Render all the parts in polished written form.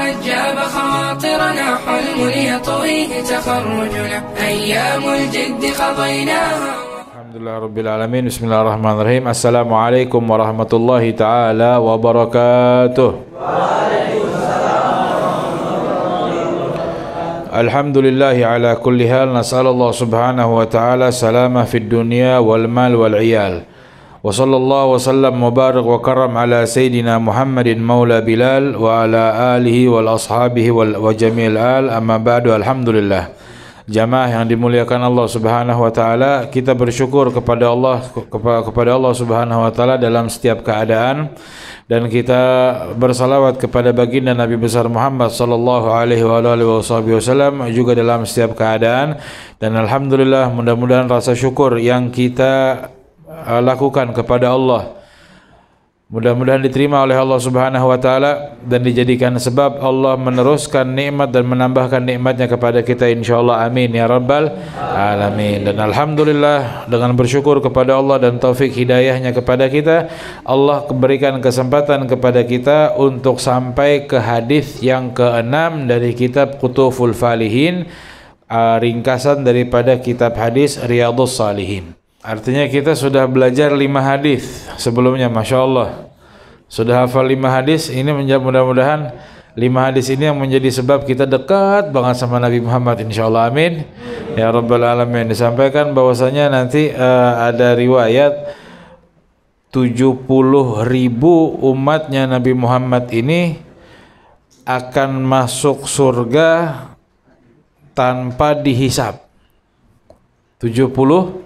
قد جاب خواطرنا حلم يطويه تخرجنا أيام الجد قضيناها. Alhamdulillah Rabbil Alamin. Bismillahirrahmanirrahim. Assalamualaikum warahmatullahi ta'ala wabarakatuh. Alhamdulillahi ala kulli hal. Nas'alallah subhanahu wa ta'ala salamah fid dunya wal mal wal iyal. Wa sallallahu wa sallam wa barak wa karam ala Sayyidina Muhammadin maula Bilal wa ala alihi wal ashabihi wa jami'il al. Amma ba'du. Alhamdulillah, jamaah yang dimuliakan Allah Subhanahu wa taala, kita bersyukur kepada Allah Subhanahu wa taala dalam setiap keadaan, dan kita bersalawat kepada baginda Nabi besar Muhammad sallallahu alaihi wasallam juga dalam setiap keadaan. Dan alhamdulillah, mudah-mudahan rasa syukur yang kita lakukan kepada Allah mudah-mudahan diterima oleh Allah Subhanahu wa taala dan dijadikan sebab Allah meneruskan nikmat dan menambahkan nikmatnya kepada kita insyaallah. Amin ya rabbal alamin. Dan alhamdulillah, dengan bersyukur kepada Allah dan taufik hidayahnya kepada kita, Allah berikan kesempatan kepada kita untuk sampai ke hadis yang ke-6 dari kitab Qutuful Falihin, ringkasan daripada kitab hadis Riyadhus Shalihin. Artinya kita sudah belajar 5 hadis sebelumnya, Masya Allah. Sudah hafal 5 hadis. Ini mudah-mudahan 5 hadis ini yang menjadi sebab kita dekat banget sama Nabi Muhammad insyaallah. Amin ya rabbal alamin. Disampaikan bahwasanya nanti ada riwayat 70.000 umatnya Nabi Muhammad ini akan masuk surga tanpa dihisab. 70.000.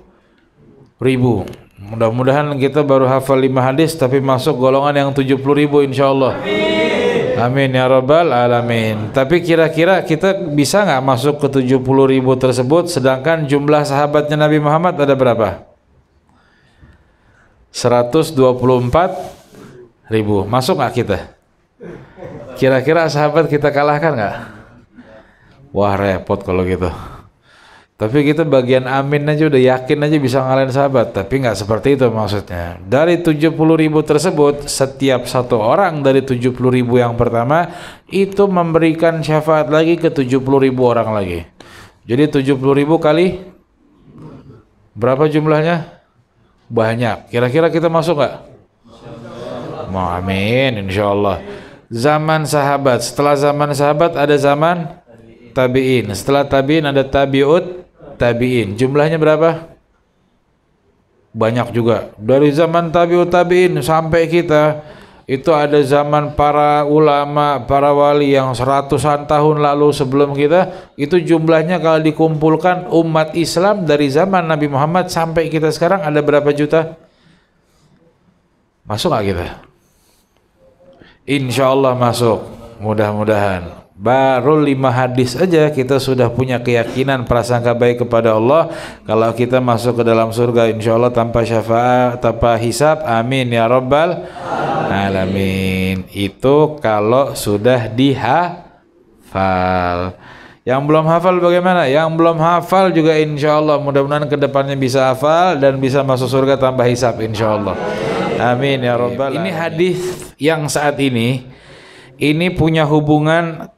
Mudah-mudahan kita baru hafal 5 hadis tapi masuk golongan yang 70.000 insyaallah. Amin ya rabbal alamin. Tapi kira-kira kita bisa nggak masuk ke 70.000 tersebut, sedangkan jumlah sahabatnya Nabi Muhammad ada berapa? 124.000. Masuk nggak kita? Kira-kira sahabat kita kalahkan nggak? Wah, repot kalau gitu. Tapi kita bagian amin aja udah yakin aja bisa ngalahin sahabat. Tapi nggak seperti itu maksudnya. Dari 70.000 tersebut, setiap satu orang dari 70.000 yang pertama itu memberikan syafaat lagi ke 70.000 orang lagi. Jadi 70.000 kali berapa jumlahnya? Banyak. Kira-kira kita masuk nggak? Mau amin insyaallah. Zaman sahabat. Setelah zaman sahabat ada zaman tabi'in. Setelah tabi'in ada tabi'ut tabi'in. Jumlahnya berapa? Banyak juga. Dari zaman tabi'ut tabi'in sampai kita, itu ada zaman para ulama, para wali yang seratusan tahun lalu sebelum kita. Itu jumlahnya kalau dikumpulkan umat Islam dari zaman Nabi Muhammad sampai kita sekarang ada berapa juta? Masuk gak kita? Insya Allah masuk. Mudah-mudahan. Baru 5 hadis aja kita sudah punya keyakinan, prasangka baik kepada Allah kalau kita masuk ke dalam surga insyaallah tanpa syafaat, tanpa hisab. Amin ya rabbal alamin. Itu kalau sudah dihafal. Yang belum hafal bagaimana? Yang belum hafal juga insyaallah mudah-mudahan kedepannya bisa hafal dan bisa masuk surga tanpa hisab insyaallah. Amin ya rabbal alamin. Ini hadis yang saat ini punya hubungan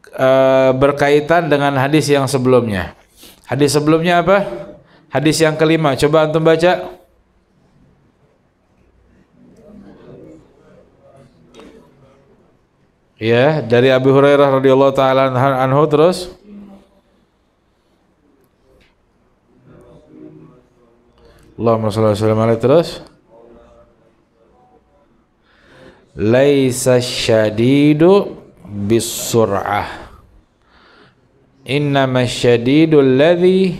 berkaitan dengan hadis yang sebelumnya. Hadis sebelumnya apa? Hadis yang kelima. Coba antum baca. Ya, dari Abu Hurairah radhiyallahu taala anhu terus. Allahumma shalli wa sallim alaihi terus. Laisa syadidu bisur'ah, innama syadidul ladzi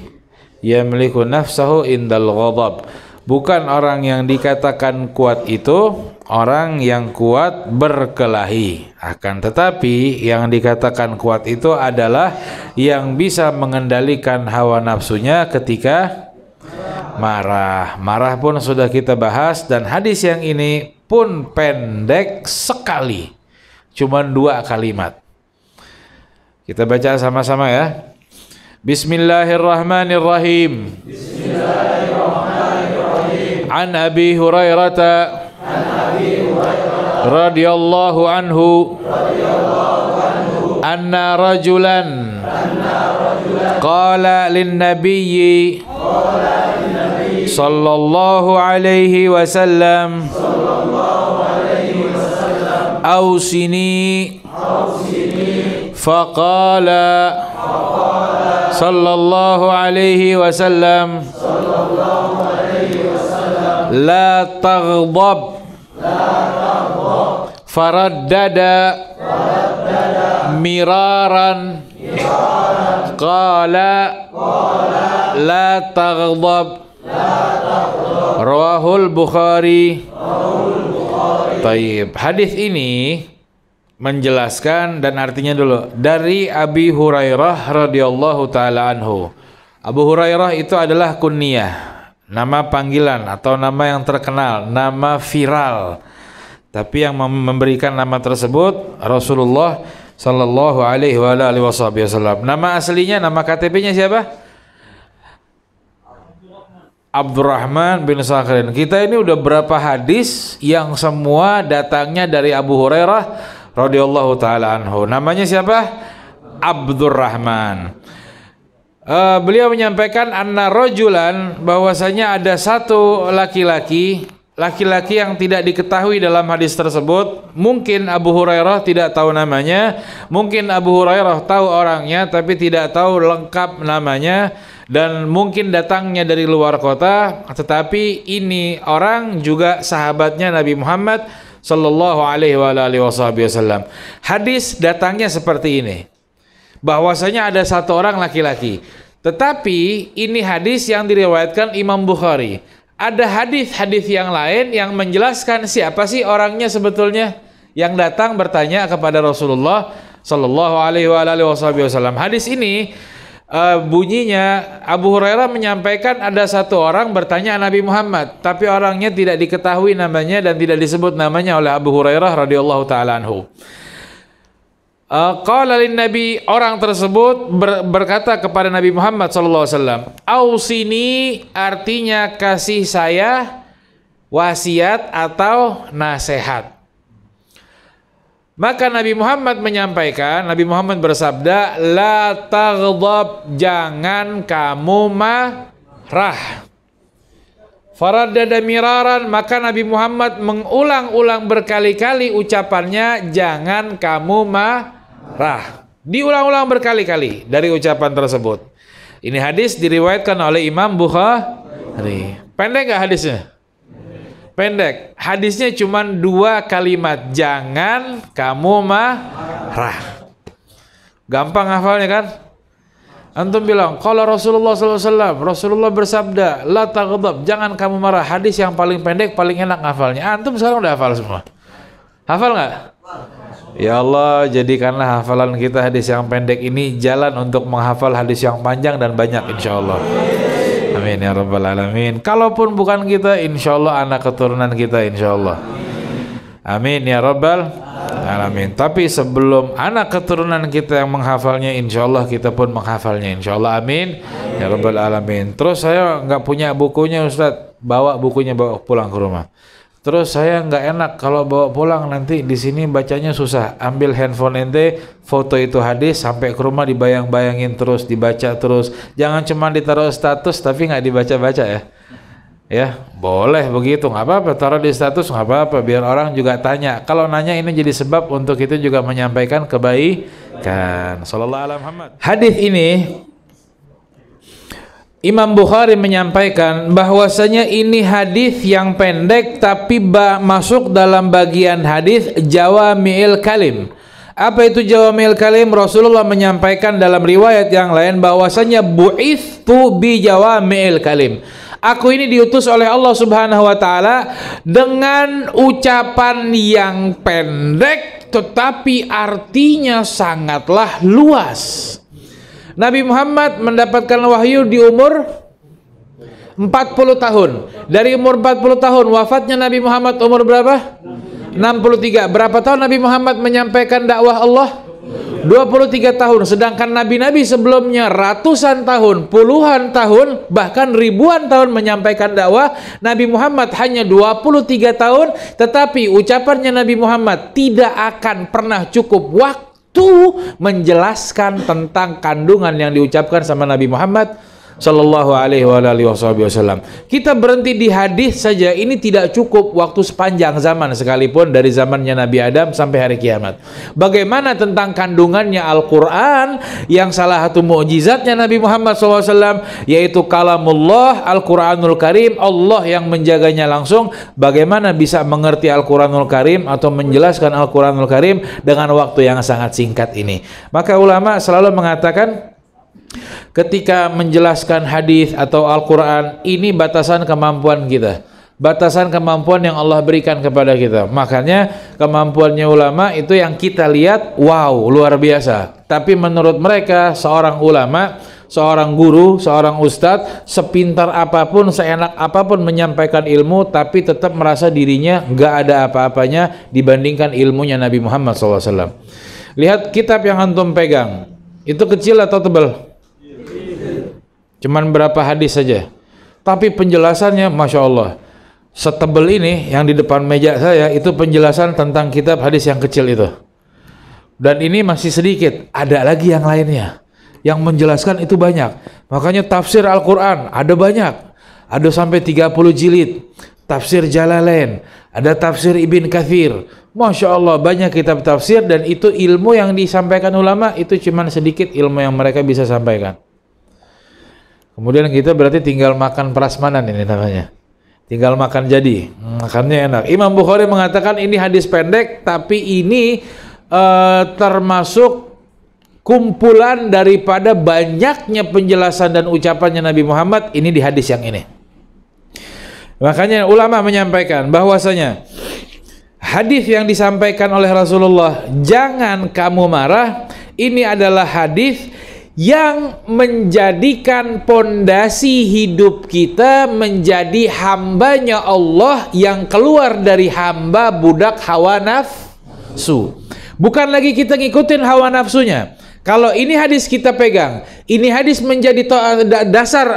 yamliku nafsahu indal ghadab. Bukan orang yang dikatakan kuat itu orang yang kuat berkelahi, akan tetapi yang dikatakan kuat itu adalah yang bisa mengendalikan hawa nafsunya ketika marah. Marah pun sudah kita bahas, dan hadis yang ini pun pendek sekali, cuma 2 kalimat. Kita baca sama-sama ya. Bismillahirrahmanirrahim. Bismillahirrahmanirrahim. An Abi Hurairah radhiyallahu anhu anna rajulan qala lin nabiyyi sallallahu alaihi wasallam awsini faqala sallallahu alaihi wasallam la taghdab faraddada miraran qala la taghdab rawahul Bukhari. Taib. Hadis ini menjelaskan dan artinya dulu dari Abi Hurairah radhiyallahu taala anhu. Abu Hurairah itu adalah kunyah, nama panggilan atau nama yang terkenal, nama viral. Tapi yang memberikan nama tersebut Rasulullah sallallahu alaihi wasallam. Nama aslinya, nama KTP-nya siapa? Abdurrahman bin Sakharin. Kita ini udah berapa hadis yang semua datangnya dari Abu Hurairah radhiyallahu taala anhu. Namanya siapa? Abdurrahman. Beliau menyampaikan anna rajulan, bahwasanya ada satu laki-laki yang tidak diketahui dalam hadis tersebut. Mungkin Abu Hurairah tidak tahu namanya, mungkin Abu Hurairah tahu orangnya tapi tidak tahu lengkap namanya, dan mungkin datangnya dari luar kota, tetapi ini orang juga sahabatnya Nabi Muhammad sallallahu alaihi wasallam. Hadis datangnya seperti ini, bahwasanya ada satu orang laki-laki, tetapi ini hadis yang diriwayatkan Imam Bukhari. Ada hadis-hadis yang lain yang menjelaskan siapa sih orangnya sebetulnya yang datang bertanya kepada Rasulullah sallallahu alaihi wasallam. Hadis ini bunyinya Abu Hurairah menyampaikan ada satu orang bertanya Nabi Muhammad, tapi orangnya tidak diketahui namanya dan tidak disebut namanya oleh Abu Hurairah radhiyallahu taala anhu. Qala lin Nabi, orang tersebut berkata kepada Nabi Muhammad sallallahu alaihi wasallam, "Ausini," artinya kasih saya wasiat atau nasihat. Maka Nabi Muhammad menyampaikan, Nabi Muhammad bersabda, "La taghdab," jangan kamu marah. Faraddada miraran, maka Nabi Muhammad mengulang-ulang berkali-kali ucapannya, jangan kamu marah. Diulang-ulang berkali-kali dari ucapan tersebut. Ini hadis diriwayatkan oleh Imam Bukhari. Pendek gak hadisnya? Pendek. Hadisnya cuma 2 kalimat, jangan kamu marah. Gampang hafalnya kan? Antum bilang, kalau Rasulullah SAW, Rasulullah bersabda, la taghdab, jangan kamu marah. Hadis yang paling pendek, paling enak hafalnya. Antum sekarang udah hafal semua. Hafal nggak? Ya Allah, jadikanlah hafalan kita hadis yang pendek ini jalan untuk menghafal hadis yang panjang dan banyak, insya Allah. Amin ya rabbal alamin. Kalaupun bukan kita, insya Allah anak keturunan kita, insya Allah. Amin ya rabbal alamin. Tapi sebelum anak keturunan kita yang menghafalnya, insya Allah kita pun menghafalnya, insya Allah. Amin ya rabbal alamin. Terus saya nggak punya bukunya Ustadz, bawa bukunya, bawa pulang ke rumah. Terus saya nggak enak kalau bawa pulang, nanti di sini bacanya susah. Ambil handphone ente, foto itu hadis, sampai ke rumah dibayang-bayangin terus, dibaca terus. Jangan cuma ditaruh status tapi nggak dibaca-baca ya. Ya boleh begitu, nggak apa-apa, taruh di status nggak apa-apa, biar orang juga tanya. Kalau nanya ini jadi sebab untuk itu juga menyampaikan kebaikan. Sallallahu alaihi Muhammad. Hadis ini Imam Bukhari menyampaikan bahwasanya ini hadis yang pendek tapi masuk dalam bagian hadis Jawami'il Kalim. Apa itu Jawami'il Kalim? Rasulullah menyampaikan dalam riwayat yang lain bahwasanya bu'ithu bi Jawami'il Kalim. Aku ini diutus oleh Allah Subhanahu wa taala dengan ucapan yang pendek tetapi artinya sangatlah luas. Nabi Muhammad mendapatkan wahyu di umur 40 tahun. Dari umur 40 tahun wafatnya Nabi Muhammad umur berapa? 63. Berapa tahun Nabi Muhammad menyampaikan dakwah Allah? 23 tahun. Sedangkan nabi-nabi sebelumnya ratusan tahun, puluhan tahun, bahkan ribuan tahun menyampaikan dakwah. Nabi Muhammad hanya 23 tahun, tetapi ucapannya Nabi Muhammad tidak akan pernah cukup waktu itu menjelaskan tentang kandungan yang diucapkan sama Nabi Muhammad Sallallahu alaihi wasallam. Kita berhenti di hadis saja ini tidak cukup waktu sepanjang zaman sekalipun dari zamannya Nabi Adam sampai hari kiamat. Bagaimana tentang kandungannya Al-Quran yang salah satu mukjizatnya Nabi Muhammad SAW yaitu kalamullah Al-Quranul Karim, Allah yang menjaganya langsung. Bagaimana bisa mengerti Al-Quranul Karim atau menjelaskan Al-Quranul Karim dengan waktu yang sangat singkat ini? Maka ulama selalu mengatakan ketika menjelaskan hadis atau Al-Quran, ini batasan kemampuan kita, batasan kemampuan yang Allah berikan kepada kita. Makanya kemampuannya ulama itu yang kita lihat, wow, luar biasa. Tapi menurut mereka, seorang ulama, seorang guru, seorang ustadz, sepintar apapun, seenak apapun menyampaikan ilmu, tapi tetap merasa dirinya nggak ada apa-apanya dibandingkan ilmunya Nabi Muhammad SAW. Lihat kitab yang antum pegang, itu kecil atau tebal? Cuman berapa hadis saja, tapi penjelasannya Masya Allah setebel ini yang di depan meja saya, itu penjelasan tentang kitab hadis yang kecil itu. Dan ini masih sedikit, ada lagi yang lainnya yang menjelaskan itu banyak. Makanya tafsir Al-Quran ada banyak, ada sampai 30 jilid. Tafsir Jalalain, ada tafsir Ibn Katsir. Masya Allah banyak kitab tafsir, dan itu ilmu yang disampaikan ulama itu cuman sedikit ilmu yang mereka bisa sampaikan. Kemudian kita berarti tinggal makan prasmanan, ini namanya tinggal makan jadi, makannya enak. Imam Bukhari mengatakan ini hadis pendek, tapi ini termasuk kumpulan daripada banyaknya penjelasan dan ucapannya Nabi Muhammad ini di hadis yang ini. Makanya ulama menyampaikan bahwasanya hadis yang disampaikan oleh Rasulullah, jangan kamu marah, ini adalah hadis yang menjadikan pondasi hidup kita menjadi hambanya Allah yang keluar dari hamba budak hawa nafsu. Bukan lagi kita ngikutin hawa nafsunya. Kalau ini hadis kita pegang, ini hadis menjadi dasar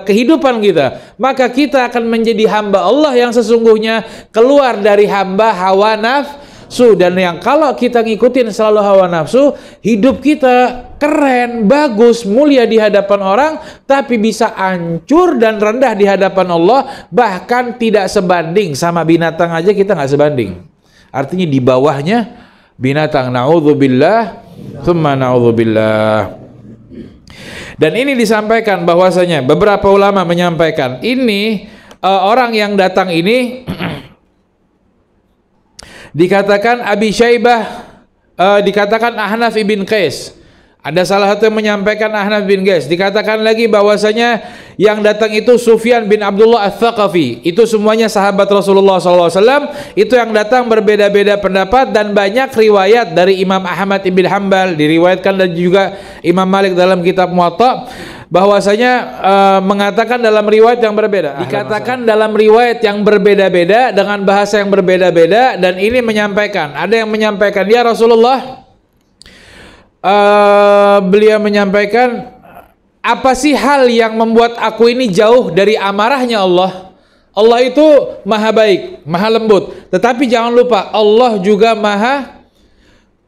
kehidupan kita, maka kita akan menjadi hamba Allah yang sesungguhnya, keluar dari hamba hawa nafsu. Dan yang kalau kita ngikutin selalu hawa nafsu, hidup kita keren, bagus, mulia di hadapan orang, tapi bisa hancur dan rendah di hadapan Allah, bahkan tidak sebanding sama binatang aja kita nggak sebanding. Artinya di bawahnya binatang. Na'udzubillah, tsumma na'udzubillah. Dan ini disampaikan bahwasanya beberapa ulama menyampaikan ini orang yang datang ini dikatakan Abi Syaibah, dikatakan Ahnaf ibn Qais. Ada salah satu yang menyampaikan Ahnaf bin Qais. Dikatakan lagi bahwasanya yang datang itu Sufyan bin Abdullah Ats-Tsaqafi. Itu semuanya sahabat Rasulullah SAW. Itu yang datang berbeda-beda pendapat, dan banyak riwayat dari Imam Ahmad ibn Hanbal, diriwayatkan, dan juga Imam Malik dalam kitab Muwatta, bahwasanya mengatakan dalam riwayat yang berbeda. Dikatakan dalam riwayat yang berbeda-beda dengan bahasa yang berbeda-beda, dan ini menyampaikan, ada yang menyampaikan, ya Rasulullah, beliau menyampaikan, apa sih hal yang membuat aku ini jauh dari amarahnya Allah? Allah itu maha baik, maha lembut, tetapi jangan lupa Allah juga maha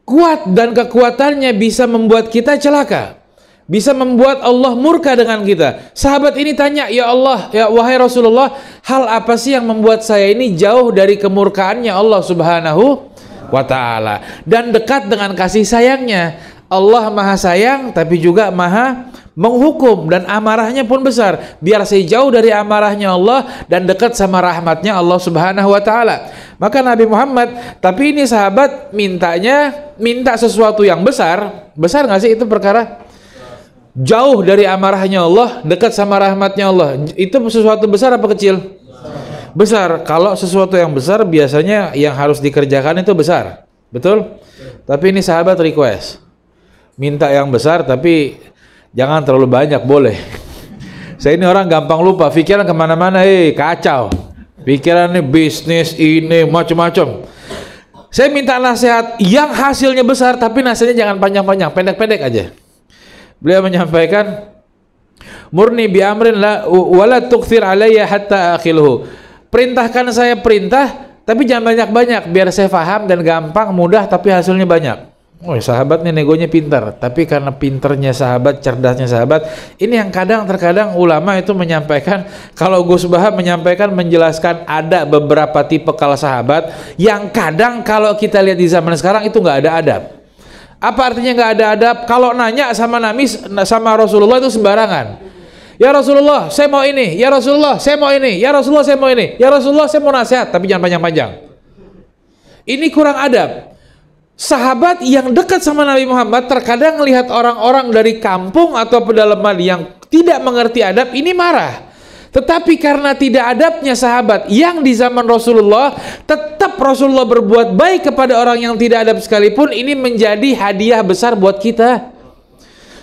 kuat, dan kekuatannya bisa membuat kita celaka, bisa membuat Allah murka dengan kita. Sahabat ini tanya, ya Allah, ya wahai Rasulullah, hal apa sih yang membuat saya ini jauh dari kemurkaannya Allah Subhanahu wa ta'ala dan dekat dengan kasih sayangnya? Allah maha sayang tapi juga maha menghukum, dan amarahnya pun besar. Biar saya jauh dari amarahnya Allah dan dekat sama rahmatnya Allah Subhanahu wa ta'ala. Maka Nabi Muhammad, tapi ini sahabat minta sesuatu yang besar. Besar nggak sih itu perkara? Jauh dari amarahnya Allah, dekat sama rahmatnya Allah, itu sesuatu besar apa kecil? Besar. Kalau sesuatu yang besar biasanya yang harus dikerjakan itu besar, betul? Tapi ini sahabat request, minta yang besar tapi jangan terlalu banyak, boleh. Saya ini orang gampang lupa, pikiran kemana-mana, kacau. Pikirannya bisnis ini macam-macam. Saya minta nasihat yang hasilnya besar, tapi nasihatnya jangan panjang-panjang, pendek-pendek aja. Beliau menyampaikan, murni bi amrin la wala tukthir alayya hatta akhilhu. Perintahkan saya perintah, tapi jangan banyak-banyak, biar saya faham dan gampang, mudah, tapi hasilnya banyak. Oh, sahabat nih negonya pintar, tapi karena pinternya sahabat, cerdasnya sahabat, ini yang terkadang ulama itu menyampaikan, kalau Gus Baha menyampaikan, menjelaskan ada beberapa tipe kalau sahabat yang kadang kalau kita lihat di zaman sekarang itu nggak ada adab. Apa artinya nggak ada adab? Kalau nanya sama Nabi, sama Rasulullah itu sembarangan. Ya Rasulullah, saya mau ini. Ya Rasulullah, saya mau ini. Ya Rasulullah, saya mau ini. Ya Rasulullah, saya mau nasihat, tapi jangan panjang-panjang. Ini kurang adab. Sahabat yang dekat sama Nabi Muhammad terkadang melihat orang-orang dari kampung atau pedalaman yang tidak mengerti adab, ini marah. Tetapi karena tidak adabnya sahabat yang di zaman Rasulullah, tetap Rasulullah berbuat baik kepada orang yang tidak adab sekalipun, ini menjadi hadiah besar buat kita.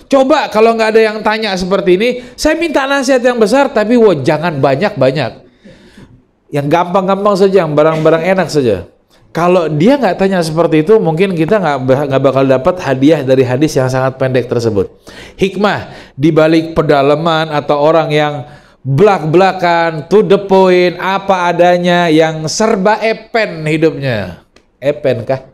Coba kalau nggak ada yang tanya seperti ini, saya minta nasihat yang besar, tapi jangan banyak-banyak. Yang gampang-gampang saja, yang barang-barang enak saja. Kalau dia nggak tanya seperti itu, mungkin kita nggak bakal dapat hadiah dari hadis yang sangat pendek tersebut. Hikmah di balik pedalaman atau orang yang blak-blakan, to the point, apa adanya, yang serba epen hidupnya. Epen kah?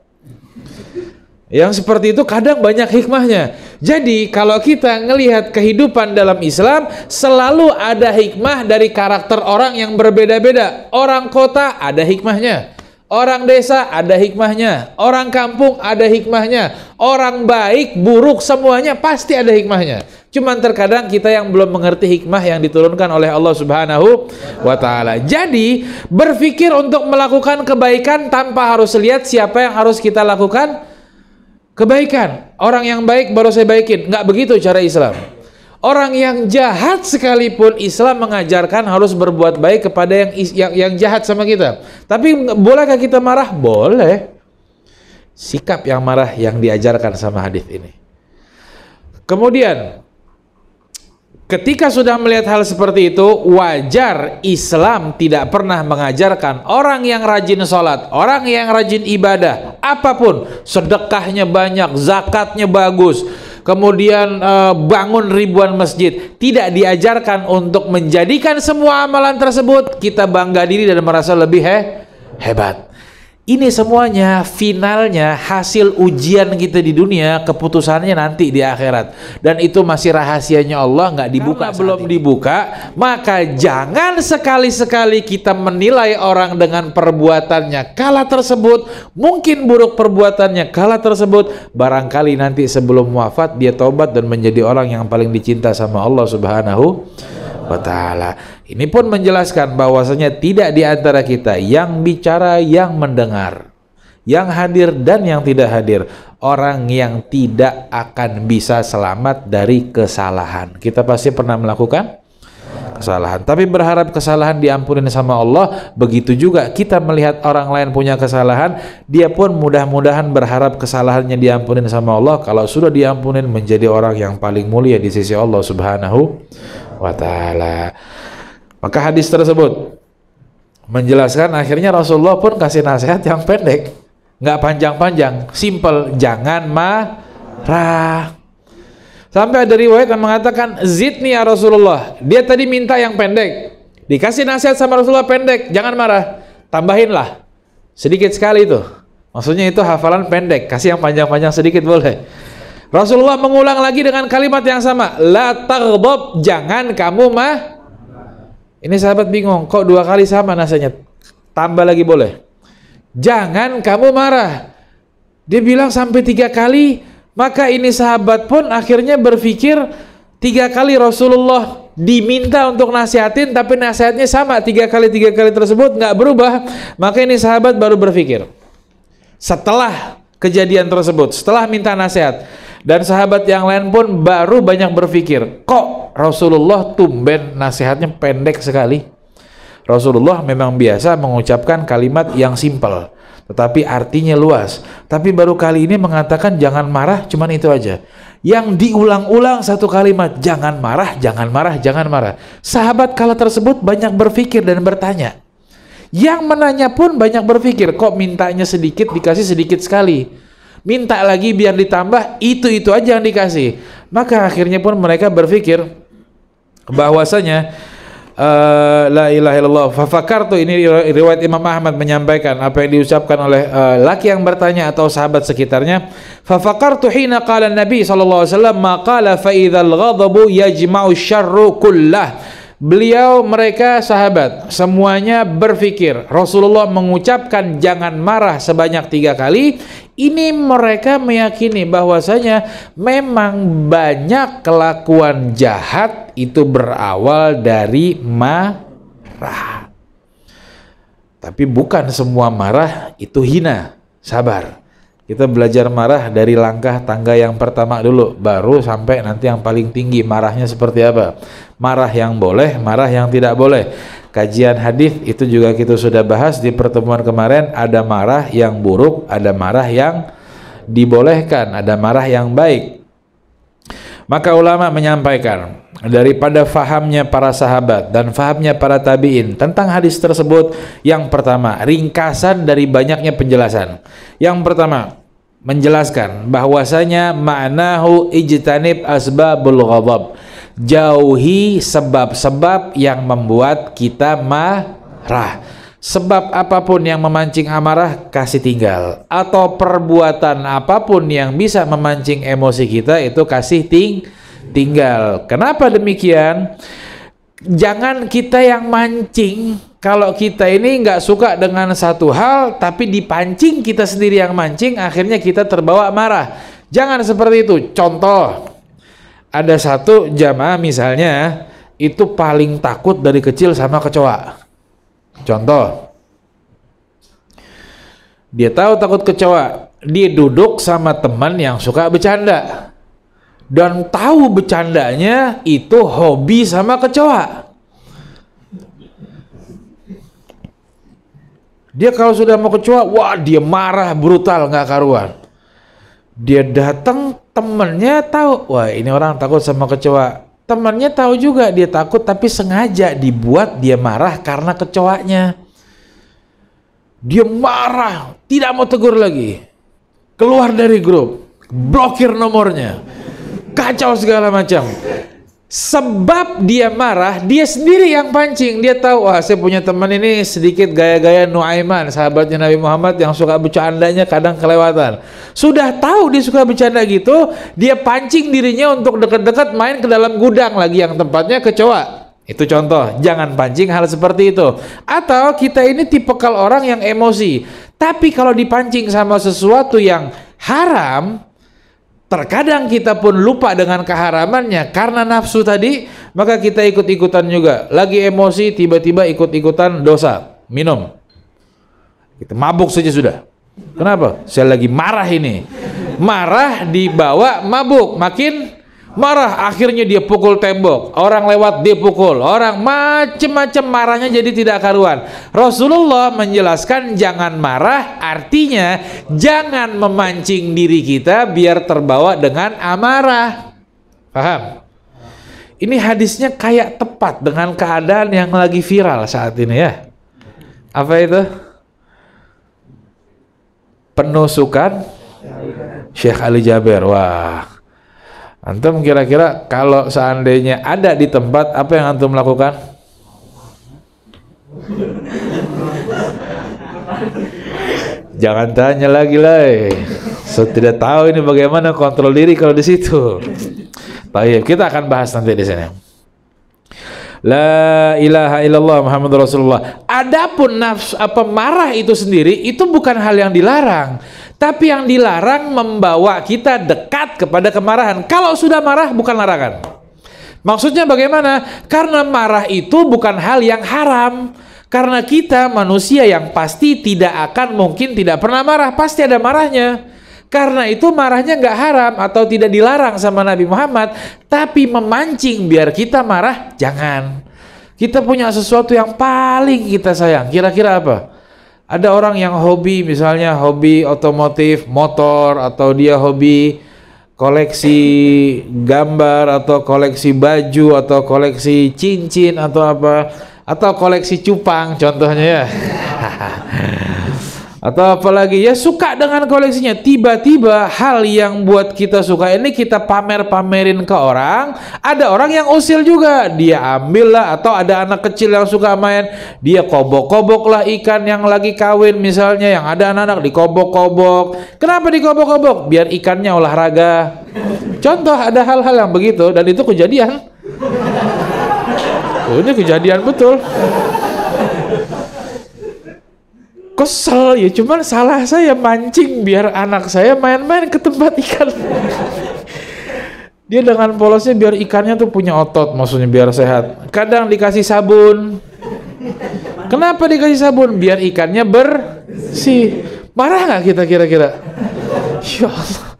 Yang seperti itu kadang banyak hikmahnya. Jadi kalau kita ngelihat kehidupan dalam Islam, selalu ada hikmah dari karakter orang yang berbeda-beda. Orang kota ada hikmahnya. Orang desa ada hikmahnya, orang kampung ada hikmahnya, orang baik, buruk, semuanya pasti ada hikmahnya. Cuman terkadang kita yang belum mengerti hikmah yang diturunkan oleh Allah Subhanahu wa Ta'ala. Jadi berpikir untuk melakukan kebaikan tanpa harus lihat siapa yang harus kita lakukan kebaikan. Orang yang baik baru saya baikin, nggak begitu cara Islam. Orang yang jahat sekalipun Islam mengajarkan harus berbuat baik kepada yang jahat sama kita. Tapi bolehkah kita marah? Boleh. Sikap yang marah yang diajarkan sama hadis ini. Kemudian ketika sudah melihat hal seperti itu, wajar Islam tidak pernah mengajarkan orang yang rajin sholat, orang yang rajin ibadah, apapun, sedekahnya banyak, zakatnya bagus, kemudian bangun ribuan masjid, tidak diajarkan untuk menjadikan semua amalan tersebut kita bangga diri dan merasa lebih hebat. Ini semuanya finalnya hasil ujian kita di dunia, keputusannya nanti di akhirat, dan itu masih rahasianya Allah, nggak dibuka. Karena belum dibuka, maka jangan sekali-sekali kita menilai orang dengan perbuatannya kala tersebut. Mungkin buruk perbuatannya kala tersebut, barangkali nanti sebelum wafat dia tobat dan menjadi orang yang paling dicinta sama Allah Subhanahu wa Ta'ala. Ini pun menjelaskan bahwasanya tidak di antara kita yang bicara, yang mendengar, yang hadir dan yang tidak hadir, orang yang tidak akan bisa selamat dari kesalahan. Kita pasti pernah melakukan kesalahan, tapi berharap kesalahan diampunin sama Allah. Begitu juga kita melihat orang lain punya kesalahan, dia pun mudah-mudahan berharap kesalahannya diampunin sama Allah. Kalau sudah diampunin, menjadi orang yang paling mulia di sisi Allah Subhanahu wa Ta'ala. Maka hadis tersebut menjelaskan, akhirnya Rasulullah pun kasih nasihat yang pendek, nggak panjang-panjang, simple, jangan marah. Sampai ada riwayat yang mengatakan, zidni ya Rasulullah, dia tadi minta yang pendek, dikasih nasihat sama Rasulullah pendek, jangan marah, tambahinlah sedikit sekali itu. Maksudnya itu hafalan pendek, kasih yang panjang-panjang sedikit boleh. Rasulullah mengulang lagi dengan kalimat yang sama, la taghdab, jangan kamu Ini sahabat bingung, kok dua kali sama nasihatnya, tambah lagi boleh, jangan kamu marah. Dia bilang sampai 3 kali, maka ini sahabat pun akhirnya berpikir 3 kali Rasulullah diminta untuk nasihatin, tapi nasihatnya sama 3 kali tersebut nggak berubah. Maka ini sahabat baru berpikir setelah kejadian tersebut, setelah minta nasihat, dan sahabat yang lain pun baru banyak berpikir, kok Rasulullah tumben nasihatnya pendek sekali. Rasulullah memang biasa mengucapkan kalimat yang simpel, tetapi artinya luas. Tapi baru kali ini mengatakan jangan marah, cuman itu aja. Yang diulang-ulang satu kalimat, jangan marah, jangan marah, jangan marah. Sahabat kala tersebut banyak berpikir dan bertanya. Yang menanya pun banyak berpikir, kok mintanya sedikit dikasih sedikit sekali. Minta lagi biar ditambah, itu aja yang dikasih. Maka akhirnya pun mereka berpikir bahwasanya La ilaha illallah. Fafakartu, ini riwayat Imam Ahmad menyampaikan apa yang diucapkan oleh laki yang bertanya atau sahabat sekitarnya. Fafakartu hina qala Nabi sallallahu alaihi wasallam ma qala fa idzal ghadabu yajma'u syarru kullah. Beliau, mereka sahabat semuanya berpikir Rasulullah mengucapkan jangan marah sebanyak 3 kali. Ini mereka meyakini bahwasanya memang banyak kelakuan jahat itu berawal dari marah. Tapi bukan semua marah itu hina. Sabar. Kita belajar marah dari langkah tangga yang pertama dulu, baru sampai nanti yang paling tinggi marahnya seperti apa. Marah yang boleh, marah yang tidak boleh. Kajian hadis itu juga kita sudah bahas di pertemuan kemarin. Ada marah yang buruk, ada marah yang dibolehkan, ada marah yang baik. Maka ulama menyampaikan daripada fahamnya para sahabat dan fahamnya para tabi'in tentang hadis tersebut, yang pertama, ringkasan dari banyaknya penjelasan. Yang pertama, menjelaskan bahwasanya ma'nahu ijtanib asbabul ghadab. Jauhi sebab-sebab yang membuat kita marah. Sebab apapun yang memancing amarah, kasih tinggal. Atau perbuatan apapun yang bisa memancing emosi kita, itu kasih tinggal. Kenapa demikian? Jangan kita yang mancing. Kalau kita ini nggak suka dengan satu hal, tapi dipancing kita sendiri yang mancing, akhirnya kita terbawa marah. Jangan seperti itu. Contoh, ada satu jamaah misalnya, itu paling takut dari kecil sama kecoa. Contoh, dia tahu takut kecoa, dia duduk sama teman yang suka bercanda, dan tahu bercandanya itu hobi sama kecoa. Dia kalau sudah mau kecoa, wah dia marah brutal nggak karuan. Dia datang, temennya tahu, wah ini orang takut sama kecoa. Temannya tahu juga dia takut, tapi sengaja dibuat dia marah karena kecoanya. Dia marah, tidak mau tegur lagi, keluar dari grup, blokir nomornya, kacau segala macam. Sebab dia marah, dia sendiri yang pancing. Dia tahu, wah saya punya teman ini sedikit gaya-gaya Nuaiman, sahabatnya Nabi Muhammad yang suka bercandanya kadang kelewatan. Sudah tahu dia suka bercanda gitu, dia pancing dirinya untuk dekat-dekat main ke dalam gudang lagi yang tempatnya kecoa. Itu contoh, jangan pancing hal seperti itu. Atau kita ini tipikal orang yang emosi, tapi kalau dipancing sama sesuatu yang haram, terkadang kita pun lupa dengan keharamannya karena nafsu tadi, maka kita ikut-ikutan juga. Lagi emosi, tiba-tiba ikut-ikutan dosa, minum. Kita mabuk saja sudah. Kenapa? Saya lagi marah ini. Marah dibawa mabuk, makin marah, akhirnya dia pukul tembok, orang lewat dia pukul, orang macem-macem, marahnya jadi tidak karuan. Rasulullah menjelaskan jangan marah, artinya jangan memancing diri kita biar terbawa dengan amarah. Paham? Ini hadisnya kayak tepat dengan keadaan yang lagi viral saat ini ya. Apa itu? Penusukan Syekh Ali Jaber. Wah, antum kira-kira kalau seandainya ada di tempat, apa yang antum lakukan? Jangan tanya lagi lah. So, tidak tahu ini bagaimana kontrol diri kalau di situ. Baik, kita akan bahas nanti di sini. La ilaha illallah Muhammad Rasulullah. Adapun nafsu marah itu sendiri itu bukan hal yang dilarang. Tapi yang dilarang membawa kita dekat kepada kemarahan. Kalau sudah marah bukan larangan. Maksudnya bagaimana? Karena marah itu bukan hal yang haram. Karena kita manusia yang pasti tidak akan mungkin tidak pernah marah. Pasti ada marahnya. Karena itu marahnya nggak haram atau tidak dilarang sama Nabi Muhammad. Tapi memancing biar kita marah, jangan. Kita punya sesuatu yang paling kita sayang. Kira-kira apa? Ada orang yang hobi, misalnya hobi otomotif, motor, atau dia hobi koleksi gambar, atau koleksi baju, atau koleksi cincin, atau apa, atau koleksi cupang contohnya ya. Atau apalagi ya suka dengan koleksinya. Tiba-tiba hal yang buat kita suka ini kita pamer-pamerin ke orang. Ada orang yang usil juga, dia ambil lah. Atau ada anak kecil yang suka main, dia kobok-kobok lah ikan yang lagi kawin misalnya, yang ada anak-anak dikobok-kobok. Kenapa dikobok-kobok? Biar ikannya olahraga. Contoh, ada hal-hal yang begitu dan itu kejadian. Oh, ini kejadian betul. Kesel ya, cuman salah saya mancing biar anak saya main-main ke tempat ikan. Dia dengan polosnya biar ikannya tuh punya otot, maksudnya biar sehat. Kadang dikasih sabun. Kenapa dikasih sabun? Biar ikannya bersih. Marah nggak kita kira-kira? Ya Allah.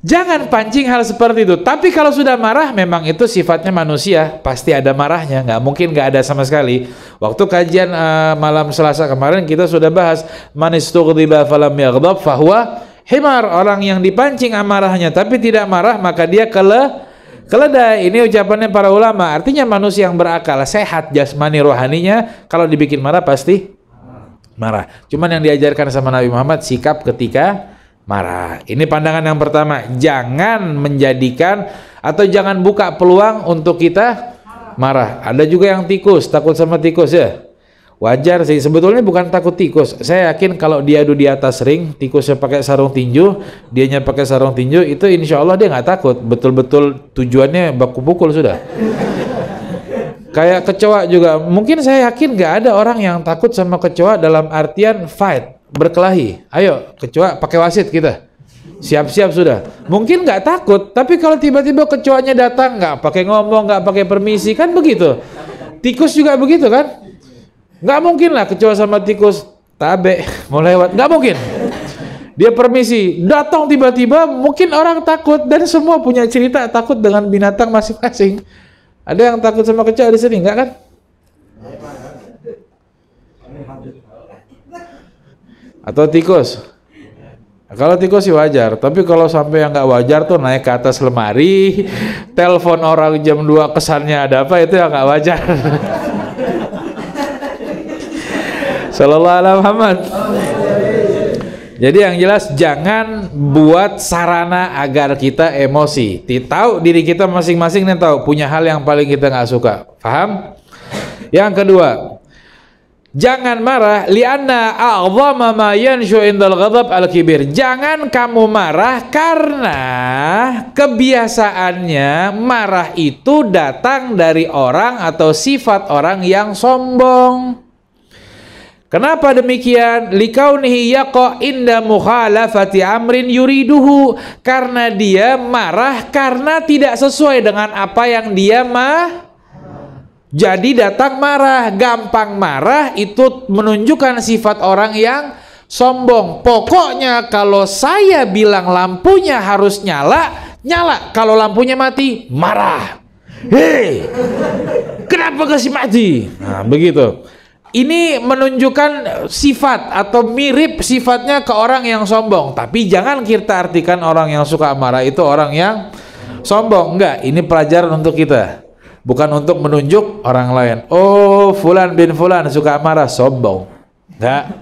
Jangan pancing hal seperti itu. Tapi kalau sudah marah, memang itu sifatnya manusia. Pasti ada marahnya. Nggak mungkin nggak ada sama sekali. Waktu kajian malam Selasa kemarin kita sudah bahas man istughdiba falam yaghdab fahuwa himar. Orang yang dipancing amarahnya tapi tidak marah, maka dia keledai. Ini ucapannya para ulama. Artinya manusia yang berakal, sehat jasmani rohaninya, kalau dibikin marah pasti marah. Cuman yang diajarkan sama Nabi Muhammad sikap ketika marah. Ini pandangan yang pertama. Jangan menjadikan atau jangan buka peluang untuk kita marah. Ada juga yang tikus, takut sama tikus ya. Wajar sih, sebetulnya bukan takut tikus. Saya yakin kalau dia adu di atas ring, tikusnya pakai sarung tinju, dianya pakai sarung tinju, itu insya Allah dia nggak takut. Betul-betul tujuannya baku pukul sudah. Kayak kecoa juga. Mungkin saya yakin nggak ada orang yang takut sama kecoa dalam artian fight, berkelahi. Ayo kecoa pakai wasit kita. Siap-siap sudah. Mungkin nggak takut, tapi kalau tiba-tiba kecoanya datang nggak pakai ngomong, nggak pakai permisi, kan begitu. Tikus juga begitu kan? Nggak mungkin lah kecoa sama tikus tabe mau lewat, nggak mungkin. Dia permisi, datang tiba-tiba, mungkin orang takut dan semua punya cerita takut dengan binatang masing-masing. Ada yang takut sama kecoa di sini, enggak kan? Atau tikus? Kalau tikus sih wajar, tapi kalau sampai yang nggak wajar tuh naik ke atas lemari, telepon orang jam 2 kesannya ada apa, itu yang nggak wajar. Sallallahu alaihi Muhammad. Jadi yang jelas jangan buat sarana agar kita emosi. Tahu diri kita masing-masing nih, tahu punya hal yang paling kita nggak suka. Paham? Yang kedua, jangan marah li'anna a'dhama ma yanshu indal ghadab al-kibir. Jangan kamu marah karena kebiasaannya marah itu datang dari orang atau sifat orang yang sombong. Kenapa demikian? Likaunihi yaqa inda mukhalafati amrin yuriduhu. Karena dia marah karena tidak sesuai dengan apa yang dia jadi datang marah. Gampang marah itu menunjukkan sifat orang yang sombong. Pokoknya kalau saya bilang lampunya harus nyala, nyala. Kalau lampunya mati, marah. Hei, kenapa kasih mati? Nah, begitu. Ini menunjukkan sifat atau mirip sifatnya ke orang yang sombong. Tapi jangan kita artikan orang yang suka marah itu orang yang sombong. Enggak, ini pelajaran untuk kita. Bukan untuk menunjuk orang lain. Oh, fulan bin fulan suka marah, sombong. Enggak.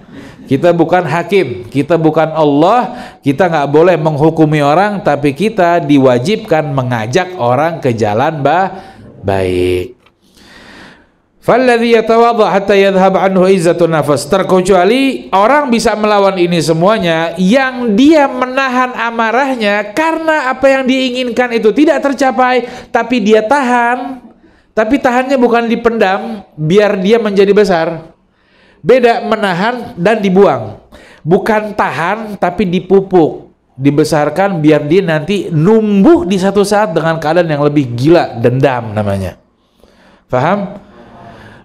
Kita bukan hakim, kita bukan Allah, kita nggak boleh menghukumi orang, tapi kita diwajibkan mengajak orang ke jalan baik. Falladhi yatawadha hatta yadhhab anhu izzatun nafas. Terkecuali orang bisa melawan ini semuanya yang dia menahan amarahnya karena apa yang diinginkan itu tidak tercapai, tapi dia tahan. Tapi tahannya bukan dipendam biar dia menjadi besar. Beda menahan dan dibuang. Bukan tahan tapi dipupuk, dibesarkan biar dia nanti numbuh di satu saat dengan keadaan yang lebih gila, dendam namanya. Paham?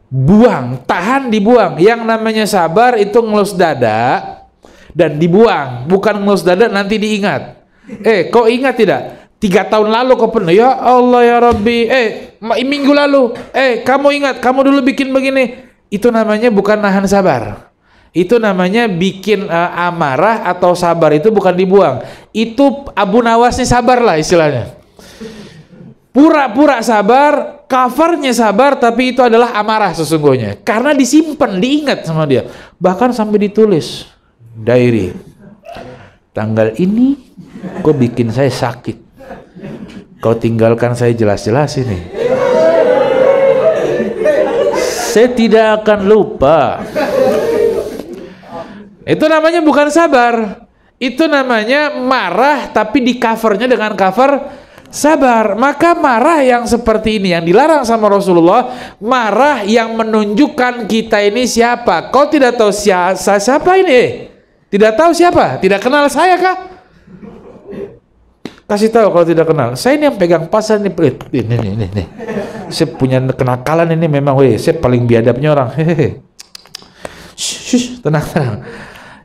Buang, tahan, dibuang. Yang namanya sabar itu ngelus dada dan dibuang, bukan ngelus dada nanti diingat. Kau ingat tidak? 3 tahun lalu kau pernah, ya Allah ya Rabbi, minggu lalu, kamu ingat, kamu dulu bikin begini. Itu namanya bukan nahan sabar. Itu namanya bikin amarah atau sabar itu bukan dibuang. Itu Abu Nawas nih sabar lah istilahnya. Pura-pura sabar, covernya sabar, tapi itu adalah amarah sesungguhnya. Karena disimpan, diingat sama dia. Bahkan sampai ditulis diary. Tanggal ini kau bikin saya sakit. Kau tinggalkan saya jelas-jelas ini. Saya tidak akan lupa. Itu namanya bukan sabar. Itu namanya marah tapi di covernya dengan cover sabar. Maka marah yang seperti ini yang dilarang sama Rasulullah, marah yang menunjukkan kita ini siapa. Kau tidak tahu siapa ini? Tidak tahu siapa? Tidak kenal saya kah? Kasih tahu kalau tidak kenal. Saya ini yang pegang pasar ini. Ini. Saya punya kenakalan ini memang. Saya paling biadabnya orang. Hehehe. Tenang.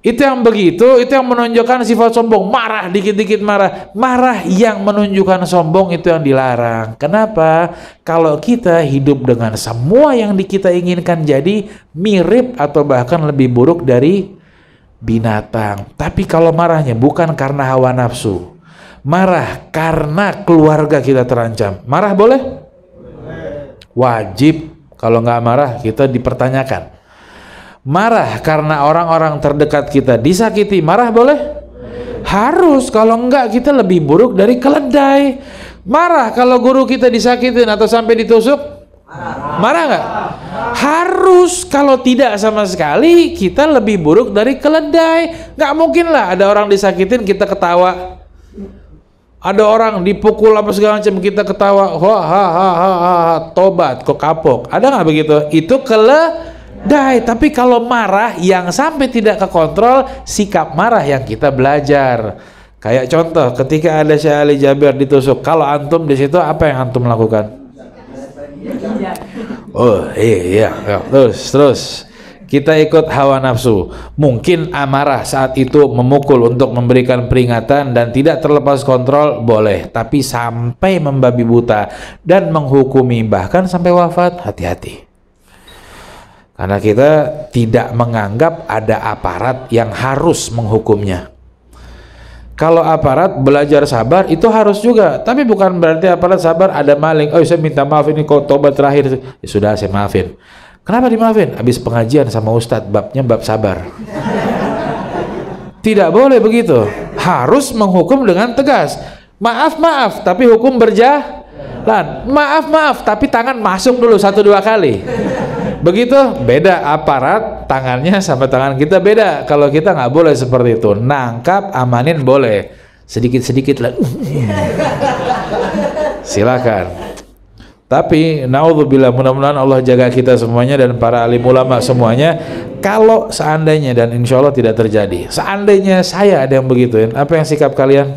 Itu yang begitu, itu yang menunjukkan sifat sombong. Marah, dikit-dikit marah. Marah yang menunjukkan sombong itu yang dilarang. Kenapa? Kalau kita hidup dengan semua yang kita inginkan jadi mirip atau bahkan lebih buruk dari binatang. Tapi kalau marahnya bukan karena hawa nafsu, marah karena keluarga kita terancam. Marah boleh? Wajib. Kalau nggak marah kita dipertanyakan. Marah karena orang-orang terdekat kita disakiti, marah boleh? Harus. Kalau enggak kita lebih buruk dari keledai. Marah kalau guru kita disakitin atau sampai ditusuk? Marah nggak? Harus. Kalau tidak sama sekali kita lebih buruk dari keledai. Nggak mungkin lah ada orang disakitin kita ketawa. Ada orang dipukul apa segala macam kita ketawa. Wah, tobat kok kapok. Ada nggak begitu? Itu keledai. Tapi kalau marah yang sampai tidak kekontrol, sikap marah yang kita belajar. Kayak contoh, ketika ada Syekh Ali Jabir ditusuk, kalau antum di situ apa yang antum lakukan? Oh iya. Terus kita ikut hawa nafsu. Mungkin amarah saat itu memukul untuk memberikan peringatan dan tidak terlepas kontrol boleh, tapi sampai membabi buta dan menghukumi bahkan sampai wafat, hati-hati. Karena kita tidak menganggap ada aparat yang harus menghukumnya. Kalau aparat belajar sabar itu harus juga, tapi bukan berarti aparat sabar ada maling. Oh saya minta maaf ini kok tobat terakhir. Ya sudah saya maafin. Kenapa dimaafin? Habis pengajian sama ustadz babnya bab sabar. Tidak boleh begitu. Harus menghukum dengan tegas. Maaf tapi hukum berjalan. Maaf tapi tangan masuk dulu 1-2 kali. Begitu beda aparat tangannya sama tangan kita beda. Kalau kita nggak boleh seperti itu. Nangkap amanin boleh sedikit lah. Silakan. Tapi naudzubillah, mudah-mudahan Allah jaga kita semuanya dan para alim ulama semuanya. Kalau seandainya dan insya Allah tidak terjadi, seandainya saya ada yang begituin, apa yang sikap kalian?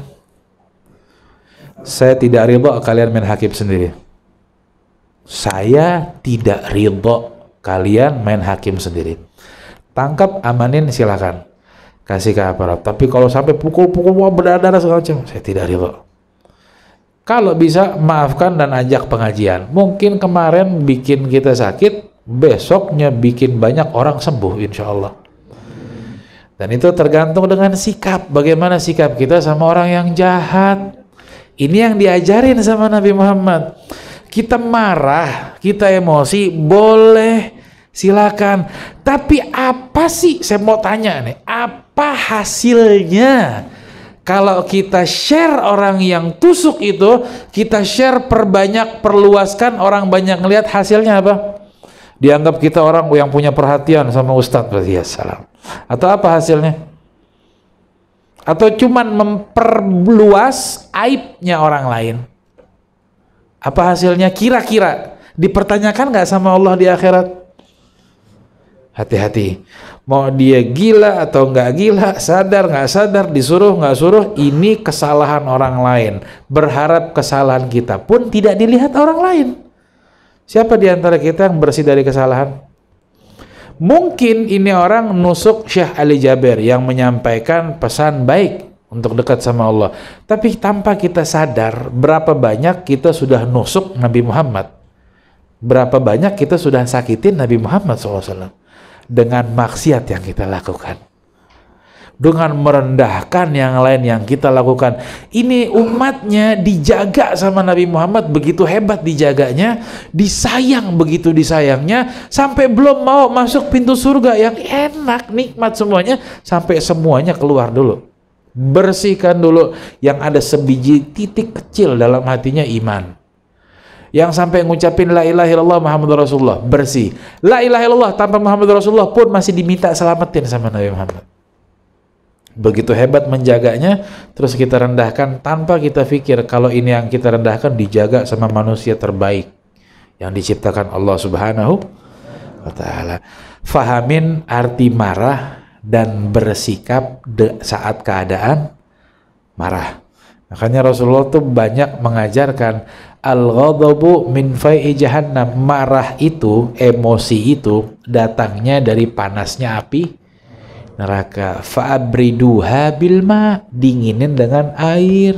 Saya tidak ridho kalian main hakim sendiri. Saya tidak ridho kalian main hakim sendiri. Tangkap, amanin, silakan kasih ke aparat. Tapi kalau sampai pukul-pukul berdarah segala macam, saya tidak ridho. Kalau bisa maafkan dan ajak pengajian. Mungkin kemarin bikin kita sakit, besoknya bikin banyak orang sembuh insya Allah. Dan itu tergantung dengan sikap. Bagaimana sikap kita sama orang yang jahat. Ini yang diajarin sama Nabi Muhammad. Kita marah, kita emosi, boleh, silakan. Tapi apa sih, saya mau tanya nih, apa hasilnya kalau kita share orang yang tusuk itu, kita share perbanyak, perluaskan, orang banyak ngelihat, hasilnya apa? Dianggap kita orang yang punya perhatian sama ustadz, ya salam. Atau apa hasilnya? Atau cuman memperluas aibnya orang lain? Apa hasilnya? Kira-kira dipertanyakan nggak sama Allah di akhirat? Hati-hati. Mau dia gila atau nggak gila, sadar nggak sadar, disuruh nggak suruh, ini kesalahan orang lain. Berharap kesalahan kita pun tidak dilihat orang lain. Siapa di antara kita yang bersih dari kesalahan? Mungkin ini orang nusuk Syekh Ali Jabir yang menyampaikan pesan baik untuk dekat sama Allah. Tapi tanpa kita sadar berapa banyak kita sudah nusuk Nabi Muhammad. Berapa banyak kita sudah sakitin Nabi Muhammad SAW dengan maksiat yang kita lakukan. dengan merendahkan yang lain yang kita lakukan. Ini umatnya dijaga sama Nabi Muhammad, begitu hebat dijaganya, disayang begitu disayangnya, sampai belum mau masuk pintu surga yang enak, nikmat semuanya, sampai semuanya keluar dulu. Bersihkan dulu yang ada sebiji titik kecil dalam hatinya iman. Yang sampai ngucapin la ilaha illallah Muhammadur Rasulullah, bersih. La ilaha illallah tanpa Muhammadur Rasulullah pun masih diminta selamatin sama Nabi Muhammad. Begitu hebat menjaganya, terus kita rendahkan tanpa kita pikir kalau ini yang kita rendahkan dijaga sama manusia terbaik yang diciptakan Allah Subhanahu wa ta'ala. Fahamin arti marah dan bersikap saat keadaan marah. Makanya Rasulullah tuh banyak mengajarkan al-ghadabu min fai'i jahannam. Marah itu, emosi itu datangnya dari panasnya api neraka. Fa'abriduha bilma, dinginin dengan air.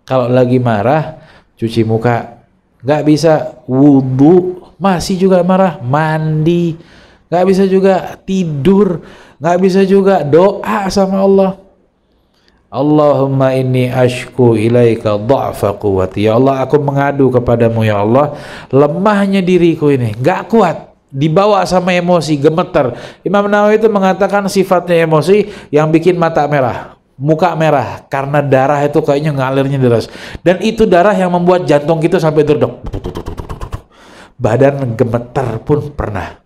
Kalau lagi marah, cuci muka. Nggak bisa wudu, masih juga marah, mandi. Nggak bisa juga tidur, nggak bisa juga doa sama Allah. Allahumma inni ashku ilaika dha'fa quwwati. Ya Allah, aku mengadu kepadamu ya Allah, lemahnya diriku ini, nggak kuat. Dibawa sama emosi, gemeter. Imam Nawawi itu mengatakan sifatnya emosi yang bikin mata merah, muka merah, karena darah itu kayaknya ngalirnya deras. Dan itu darah yang membuat jantung kita sampai derdok. Badan gemeter pun pernah.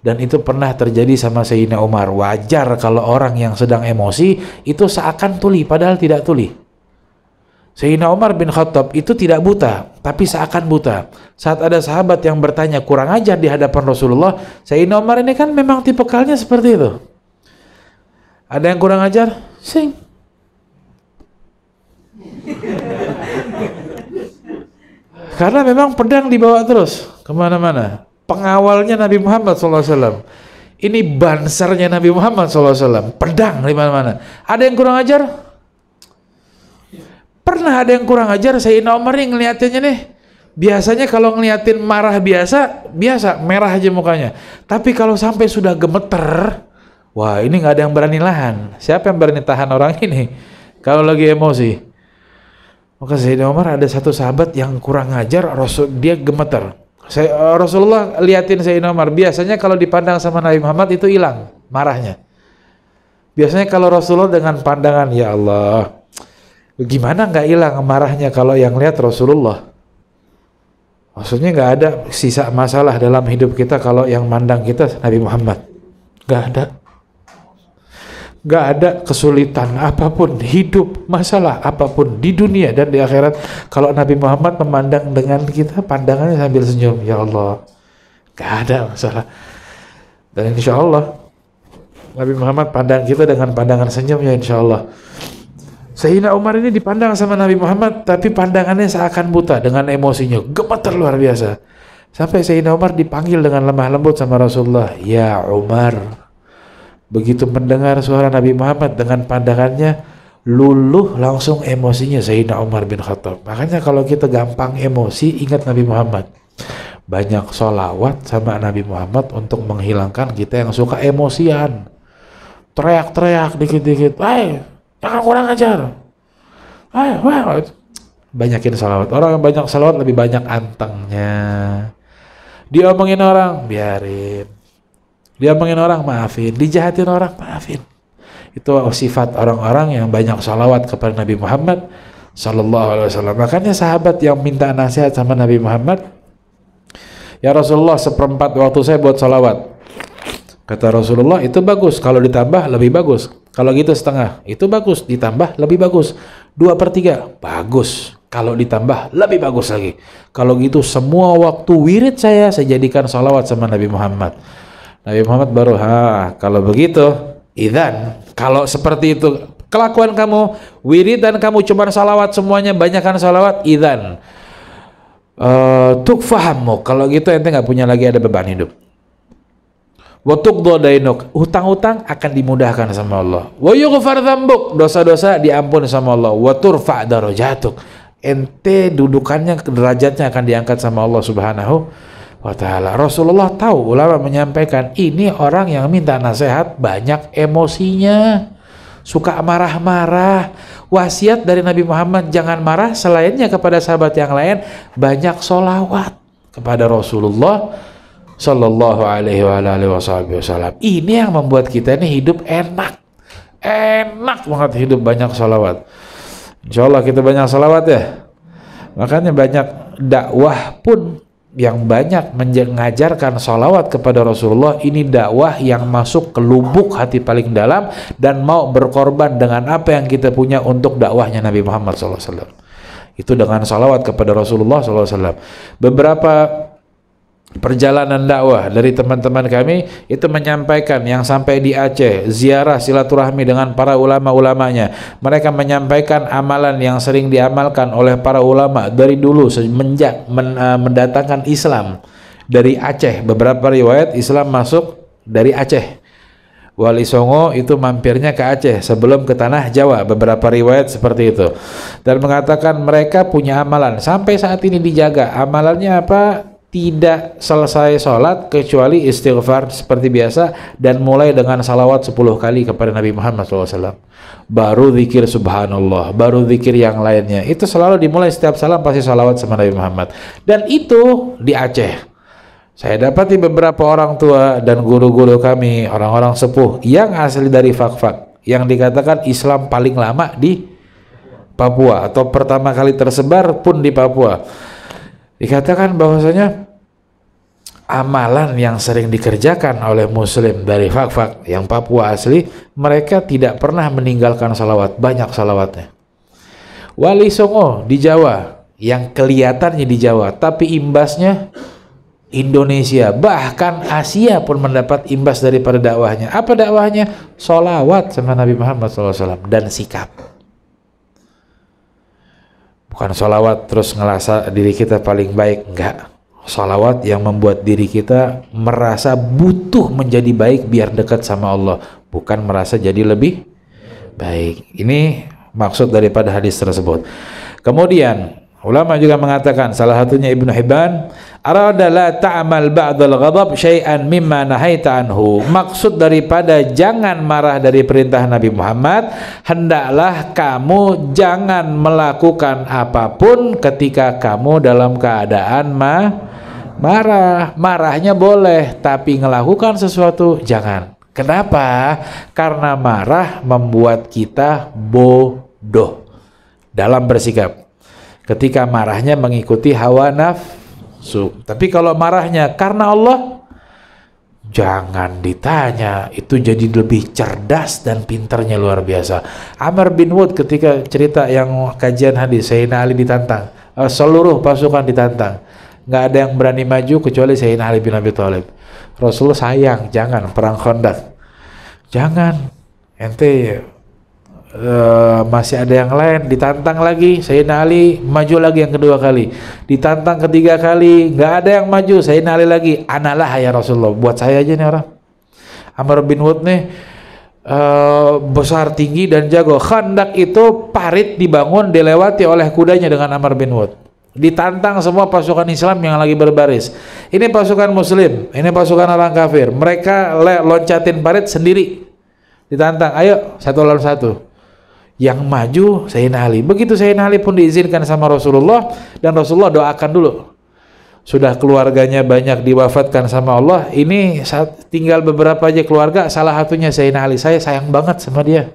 Dan itu pernah terjadi sama Sayyidina Umar. Wajar kalau orang yang sedang emosi itu seakan tuli, padahal tidak tuli. Sayyidina Umar bin Khattab itu tidak buta, tapi seakan buta. Saat ada sahabat yang bertanya kurang ajar di hadapan Rasulullah, Sayyidina Umar ini kan memang tipikalnya seperti itu. Ada yang kurang ajar? Sing. Karena memang pedang dibawa terus kemana-mana. Pengawalnya Nabi Muhammad SAW. Ini bansarnya Nabi Muhammad SAW. Pedang di mana-mana. Ada yang kurang ajar? Pernah ada yang kurang ajar. Sayyidina Umar nih ngeliatinnya nih. Biasanya kalau ngeliatin marah biasa merah aja mukanya. Tapi kalau sampai sudah gemeter, wah ini nggak ada yang berani lahan. Siapa yang berani tahan orang ini kalau lagi emosi? Maka Sayyidina Umar ada satu sahabat yang kurang ajar, dia gemeter. Rasulullah liatin Sayyidina Umar. Biasanya kalau dipandang sama Nabi Muhammad itu hilang marahnya. Biasanya kalau Rasulullah dengan pandangan, ya Allah, gimana nggak hilang marahnya kalau yang lihat Rasulullah? Maksudnya nggak ada sisa masalah dalam hidup kita kalau yang mandang kita Nabi Muhammad. Nggak ada. Nggak ada kesulitan apapun, hidup, masalah apapun di dunia dan di akhirat. Kalau Nabi Muhammad memandang dengan kita, pandangannya sambil senyum. Ya Allah, nggak ada masalah. Dan insya Allah Nabi Muhammad pandang kita dengan pandangan senyum, ya insya Allah. Sayyidina Umar ini dipandang sama Nabi Muhammad, tapi pandangannya seakan buta dengan emosinya, gemeter luar biasa. Sampai Sayyidina Umar dipanggil dengan lemah lembut sama Rasulullah, ya Umar. Begitu mendengar suara Nabi Muhammad dengan pandangannya, luluh langsung emosinya Sayyidina Umar bin Khattab. Makanya kalau kita gampang emosi, ingat Nabi Muhammad. Banyak sholawat sama Nabi Muhammad untuk menghilangkan kita yang suka emosian. Teriak-teriak dikit-dikit, jangan kurang ajar. Banyakin salawat. Orang yang banyak salawat lebih banyak antengnya. Diomongin orang, biarin. Diomongin orang, maafin. Dijahatin orang, maafin. Itu sifat orang-orang yang banyak salawat kepada Nabi Muhammad Sallallahu Alaihi Wasallam. Makanya sahabat yang minta nasihat sama Nabi Muhammad, ya Rasulullah, 1/4 waktu saya buat salawat. Kata Rasulullah, itu bagus. Kalau ditambah lebih bagus. Kalau gitu setengah, itu bagus. Ditambah lebih bagus. 2/3, bagus. Kalau ditambah lebih bagus lagi. Kalau gitu semua waktu wirid saya jadikan salawat sama Nabi Muhammad. Nabi Muhammad baru, kalau begitu, idzan, kalau seperti itu kelakuan kamu, wirid dan kamu cuma salawat semuanya, banyakkan salawat, idzan, tukfahammu, kalau gitu ente nggak punya lagi ada beban hidup. Wa tuqda dainuk, hutang-hutang akan dimudahkan sama Allah. Wa yughfar dzambuk, dosa-dosa diampun sama Allah. Wa turfa' darajatuk, ente dudukannya, derajatnya akan diangkat sama Allah Subhanahu wa ta'ala. Rasulullah tahu, ulama menyampaikan, ini orang yang minta nasihat banyak emosinya. suka marah-marah. Wasiat dari Nabi Muhammad, jangan marah. Selainnya kepada sahabat yang lain, banyak sholawat kepada Rasulullah Sallallahu alaihi wasallam. Ini yang membuat kita ini hidup enak banget, hidup banyak sholawat. Insya Allah kita banyak sholawat ya. Makanya banyak dakwah pun yang banyak mengajarkan sholawat kepada Rasulullah. Ini dakwah yang masuk ke lubuk hati paling dalam dan mau berkorban dengan apa yang kita punya untuk dakwahnya Nabi Muhammad SAW. Itu dengan sholawat kepada Rasulullah SAW. Beberapa perjalanan dakwah dari teman-teman kami itu menyampaikan yang sampai di Aceh ziarah silaturahmi dengan para ulama-ulamanya. Mereka menyampaikan amalan yang sering diamalkan oleh para ulama dari dulu semenjak mendatangkan Islam dari Aceh. Beberapa riwayat Islam masuk dari Aceh. Wali Songo itu mampirnya ke Aceh sebelum ke tanah Jawa, beberapa riwayat seperti itu. Dan mengatakan mereka punya amalan sampai saat ini dijaga. Amalannya apa? Tidak selesai sholat kecuali istighfar seperti biasa dan mulai dengan salawat 10 kali kepada Nabi Muhammad SAW. Baru zikir subhanallah, baru zikir yang lainnya. Itu selalu dimulai setiap salam pasti salawat sama Nabi Muhammad. Dan itu di Aceh. Saya dapati beberapa orang tua dan guru-guru kami, orang-orang sepuh yang asli dari Fakfak, yang dikatakan Islam paling lama di Papua atau pertama kali tersebar pun di Papua. Dikatakan bahwasanya amalan yang sering dikerjakan oleh muslim dari Fakfak yang Papua asli, mereka tidak pernah meninggalkan salawat, banyak salawatnya. Wali Songo di Jawa, yang kelihatannya di Jawa, tapi imbasnya Indonesia, bahkan Asia pun mendapat imbas daripada dakwahnya. Apa dakwahnya? Salawat sama Nabi Muhammad SAW dan sikap. Bukan sholawat terus ngerasa diri kita paling baik, enggak. Sholawat yang membuat diri kita merasa butuh menjadi baik biar dekat sama Allah, bukan merasa jadi lebih baik. Ini maksud daripada hadis tersebut. Kemudian ulama juga mengatakan, salah satunya Ibnu Hibban, arada la ta'mal ba'dal ghadab syai'an mimma nahaita anhu. Maksud daripada jangan marah dari perintah Nabi Muhammad, hendaklah kamu jangan melakukan apapun ketika kamu dalam keadaan marah. Marahnya boleh, tapi melakukan sesuatu jangan. Kenapa? Karena marah membuat kita bodoh dalam bersikap. Ketika marahnya mengikuti hawa nafsu. Tapi kalau marahnya karena Allah, jangan ditanya, itu jadi lebih cerdas dan pintarnya luar biasa. Amr bin Wud ketika cerita yang kajian hadis, Sayyidina Ali ditantang, seluruh pasukan ditantang, nggak ada yang berani maju kecuali Sayyidina Ali bin Abi Thalib. Rasulullah sayang, jangan perang Khandaq, jangan, ente masih ada yang lain. Ditantang lagi, Sayyidina Ali maju lagi yang kedua kali, ditantang ketiga kali, nggak ada yang maju. Sayyidina Ali lagi, analah ya Rasulullah, buat saya aja nih orang. Amr bin Wud nih besar tinggi dan jago. Khandaq itu parit dibangun dilewati oleh kudanya dengan Amr bin Wud. Ditantang semua pasukan Islam yang lagi berbaris. Ini pasukan Muslim, ini pasukan orang kafir. Mereka loncatin parit sendiri. Ditantang, ayo satu lawan satu. Yang maju Sayyidina Ali. Begitu Sayyidina Ali pun diizinkan sama Rasulullah, dan Rasulullah doakan dulu. Sudah keluarganya banyak diwafatkan sama Allah, ini tinggal beberapa aja keluarga, salah satunya Sayyidina Ali. Saya sayang banget sama dia.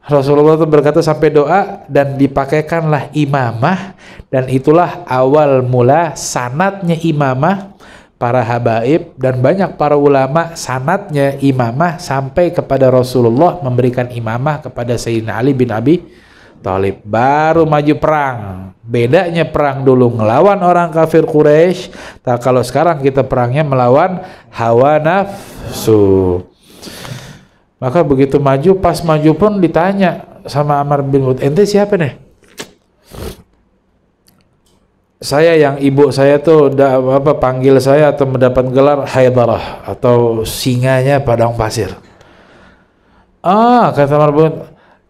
Rasulullah itu berkata sampai doa, dan dipakaikanlah imamah, dan itulah awal mula sanatnya imamah. Para habaib dan banyak para ulama sanatnya imamah sampai kepada Rasulullah memberikan imamah kepada Sayyidina Ali bin Abi Thalib, baru maju perang. Bedanya perang dulu ngelawan orang kafir Quraisy, kalau sekarang kita perangnya melawan hawa nafsu. Maka begitu maju, pas maju pun ditanya sama Amr bin Wud, ente siapa nih? Saya yang ibu saya tuh panggil saya atau mendapat gelar Haidarah atau singanya padang pasir. Kata Amr bin Wud,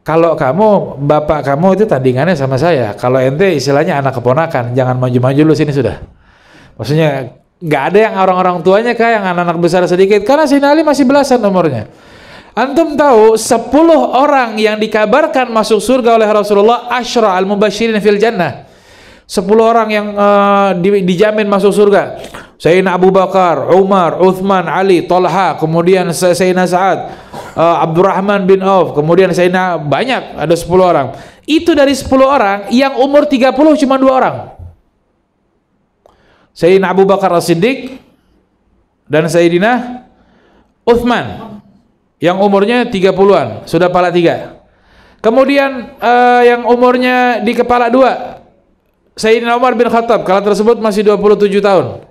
kalau kamu, bapak kamu itu tandingannya sama saya. Kalau ente istilahnya anak keponakan, jangan maju-maju lu sini sudah. Maksudnya nggak ada yang orang-orang tuanya kah yang anak-anak besar sedikit, karena Sayyidina Ali masih belasan umurnya. Antum tahu 10 orang yang dikabarkan masuk surga oleh Rasulullah, asyra al-mubasyirin fil jannah. 10 orang yang dijamin masuk surga. Sayyidina Abu Bakar, Umar, Uthman, Ali, Talha, kemudian Sayyidina Sa'ad, Abdurrahman bin Auf, kemudian Sayyidina, banyak, ada 10 orang. Itu dari 10 orang yang umur 30 cuma 2 orang. Sayyidina Abu Bakar As-Siddiq dan Sayyidina Uthman yang umurnya 30-an, sudah kepala 3. Kemudian yang umurnya di kepala 2, Sayyidina Umar bin Khattab, kala tersebut masih 27 tahun.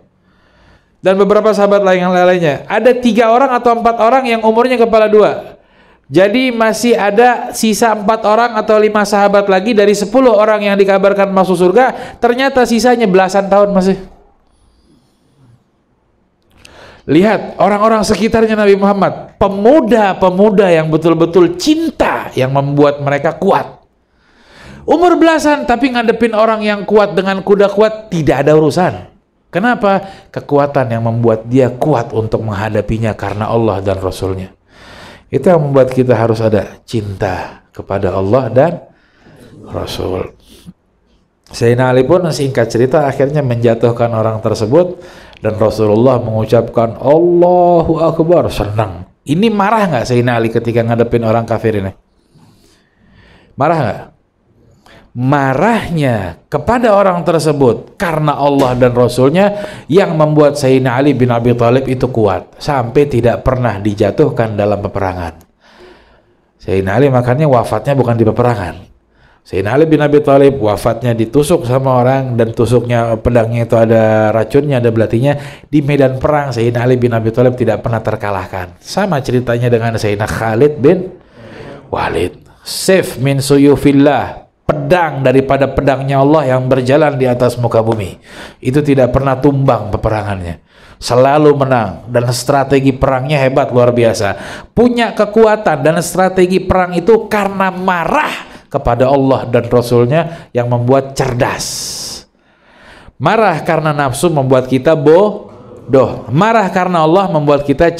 Dan beberapa sahabat lainnya. Ada 3 orang atau 4 orang yang umurnya kepala 2. Jadi masih ada sisa 4 orang atau 5 sahabat lagi dari 10 orang yang dikabarkan masuk surga, ternyata sisanya belasan tahun masih. Lihat orang-orang sekitarnya Nabi Muhammad, pemuda-pemuda yang betul-betul cinta yang membuat mereka kuat. Umur belasan tapi ngadepin orang yang kuat dengan kuda kuat tidak ada urusan. Kenapa? Kekuatan yang membuat dia kuat untuk menghadapinya karena Allah dan Rasulnya. Itu yang membuat kita harus ada cinta kepada Allah dan Rasul. Sayyidina Ali pun singkat cerita akhirnya menjatuhkan orang tersebut dan Rasulullah mengucapkan Allahu Akbar, senang. Ini marah nggak Sayyidina Ali ketika ngadepin orang kafir ini? Marah nggak? Marahnya kepada orang tersebut karena Allah dan Rasulnya yang membuat Sayyidina Ali bin Abi Thalib itu kuat sampai tidak pernah dijatuhkan dalam peperangan. Sayyidina Ali makanya wafatnya bukan di peperangan. Sayyidina Ali bin Abi Thalib wafatnya ditusuk sama orang dan tusuknya, pedangnya itu ada racunnya, ada belatinya. Di medan perang Sayyidina Ali bin Abi Thalib tidak pernah terkalahkan. Sama ceritanya dengan Sayyidina Khalid bin Walid. Saif min suyufillah, pedang daripada pedangnya Allah yang berjalan di atas muka bumi. Itu tidak pernah tumbang peperangannya, selalu menang, dan strategi perangnya hebat, luar biasa. Punya kekuatan dan strategi perang itu karena marah kepada Allah dan Rasulnya yang membuat cerdas. Marah karena nafsu membuat kita bodoh. Marah karena Allah membuat kita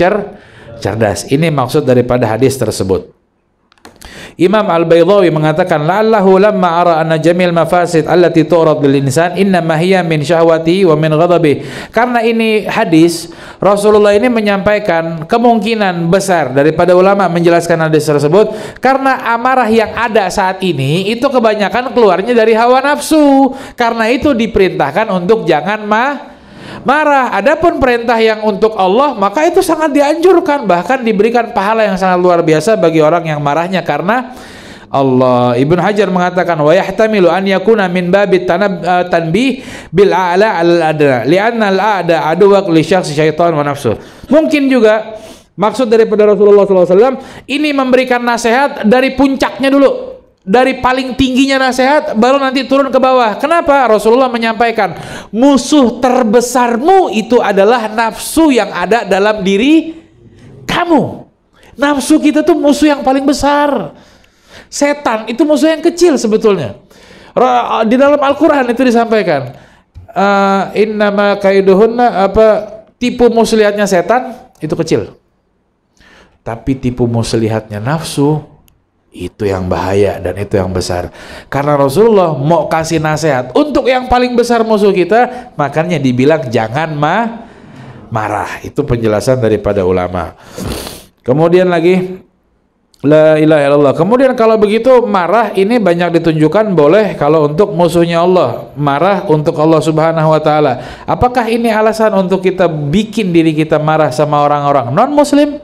cerdas. Ini maksud daripada hadis tersebut. Imam Al-Baydhawi mengatakan la'allahu lamma ara anna jamil mafasid allati tu'rad lil insan innama hiya min syahwati wa min ghadabi. Karena ini hadis, Rasulullah ini menyampaikan kemungkinan besar daripada ulama menjelaskan hadis tersebut karena amarah yang ada saat ini itu kebanyakan keluarnya dari hawa nafsu. Karena itu diperintahkan untuk jangan marah. Adapun perintah yang untuk Allah maka itu sangat dianjurkan, bahkan diberikan pahala yang sangat luar biasa bagi orang yang marahnya karena Allah. Ibnu Hajar mengatakan wa yahtamilu an yakuna min babit tanbih bil a'la al adna li'anna al a'da aduwak li syakhsi syaitan wa nafsu. Mungkin juga maksud daripada Rasulullah SAW ini memberikan nasihat dari puncaknya dulu, dari paling tingginya nasihat baru nanti turun ke bawah. Kenapa? Rasulullah menyampaikan musuh terbesarmu itu adalah nafsu yang ada dalam diri kamu. Nafsu kita tuh musuh yang paling besar. Setan itu musuh yang kecil sebetulnya. Di dalam Al-Quran itu disampaikan innama kaiduhunna, tipu muslihatnya setan itu kecil, tapi tipu muslihatnya nafsu itu yang bahaya dan itu yang besar. Karena Rasulullah mau kasih nasihat untuk yang paling besar musuh kita, makanya dibilang jangan marah. Itu penjelasan daripada ulama. Kemudian lagi la ilaha illallah. Kemudian kalau begitu marah ini banyak ditunjukkan boleh kalau untuk musuhnya Allah, marah untuk Allah Subhanahu wa taala. Apakah ini alasan untuk kita bikin diri kita marah sama orang-orang non muslim?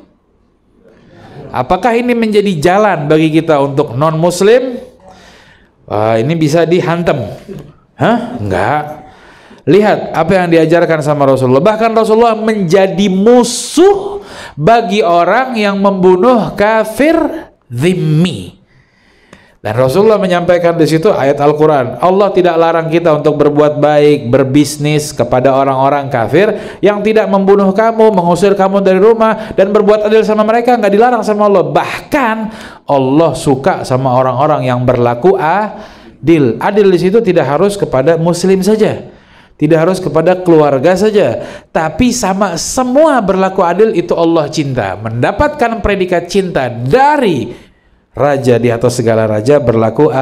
Apakah ini menjadi jalan bagi kita untuk non-muslim? Ini bisa dihantam. Enggak. Lihat apa yang diajarkan sama Rasulullah. Bahkan Rasulullah menjadi musuh bagi orang yang membunuh kafir dhimmi. Dan Rasulullah menyampaikan di situ ayat Al-Quran, Allah tidak larang kita untuk berbuat baik, berbisnis kepada orang-orang kafir yang tidak membunuh kamu, mengusir kamu dari rumah, dan berbuat adil sama mereka, nggak dilarang sama Allah. Bahkan Allah suka sama orang-orang yang berlaku adil. Adil di situ tidak harus kepada muslim saja, Tidak harus kepada keluarga saja, tapi sama semua berlaku adil. Itu Allah cinta. Mendapatkan predikat cinta dari raja di atas segala raja, berlaku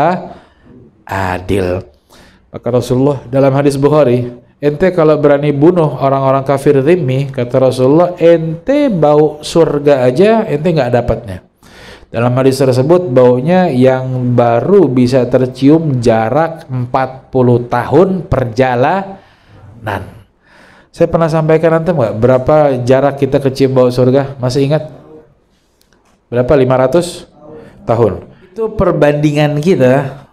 adil. Maka Rasulullah dalam hadis Bukhari, ente kalau berani bunuh orang-orang kafir dhimmi, kata Rasulullah, ente bau surga aja ente nggak dapatnya. Dalam hadis tersebut baunya yang baru bisa tercium jarak 40 tahun perjalanan. Saya pernah sampaikan nanti nggak berapa jarak kita kecium bau surga? Masih ingat? Berapa? 500 tahun. Itu perbandingan kita,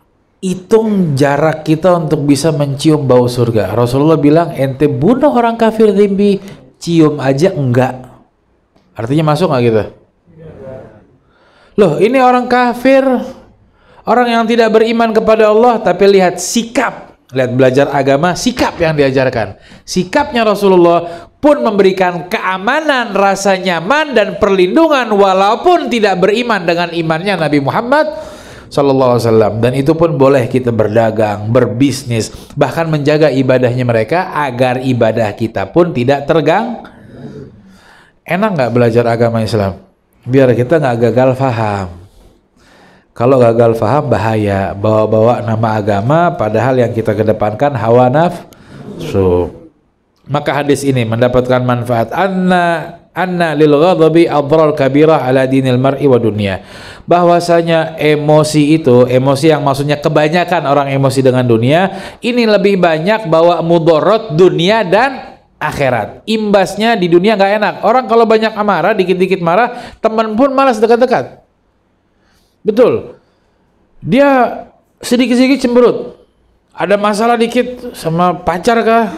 hitung jarak kita untuk bisa mencium bau surga. Rasulullah bilang, ente bunuh orang kafir dhimmi, cium aja enggak. Artinya masuk nggak kita? Loh, ini orang kafir, orang yang tidak beriman kepada Allah, tapi lihat sikap. Lihat belajar agama, sikap yang diajarkan. Sikapnya Rasulullah pun memberikan keamanan, rasa nyaman dan perlindungan walaupun tidak beriman dengan imannya Nabi Muhammad SAW. Dan itu pun boleh kita berdagang, berbisnis, bahkan menjaga ibadahnya mereka agar ibadah kita pun tidak tergang. Enak nggak belajar agama Islam? Biar kita nggak gagal faham. Kalau gagal faham bahaya, bawa-bawa nama agama padahal yang kita kedepankan hawa nafsu. Maka hadis ini mendapatkan manfaat anna lil ghadabi adrar kabirah ala dinil mar'i wa dunya. Bahwasanya emosi itu, emosi yang maksudnya kebanyakan orang emosi dengan dunia, ini lebih banyak bawa mudarat dunia dan akhirat. Imbasnya di dunia nggak enak. Orang kalau banyak amarah, dikit-dikit marah, teman pun malas dekat-dekat. Betul. Dia sedikit-sedikit cemberut. Ada masalah dikit sama pacar kah?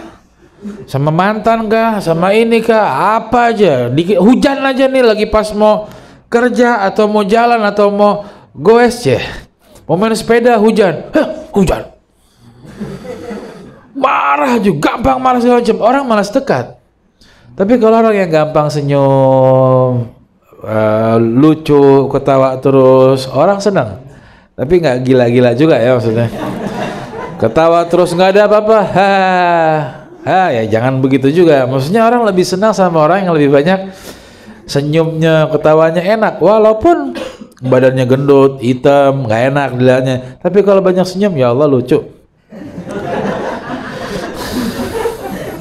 Sama mantan kah? Sama ini kah? Apa aja. Dikit, hujan aja nih lagi pas mau kerja atau mau jalan atau mau goes ya. Mau main sepeda hujan. Hujan. Marah juga, gampang marah segala macam. Orang malas dekat. Tapi kalau orang yang gampang senyum, lucu, ketawa terus, orang senang. Tapi nggak gila-gila juga ya maksudnya. Ketawa terus nggak ada apa-apa, ya jangan begitu juga. Maksudnya orang lebih senang sama orang yang lebih banyak senyumnya, ketawanya enak, walaupun badannya gendut, hitam, nggak enak dilihatnya. Tapi kalau banyak senyum, ya Allah lucu.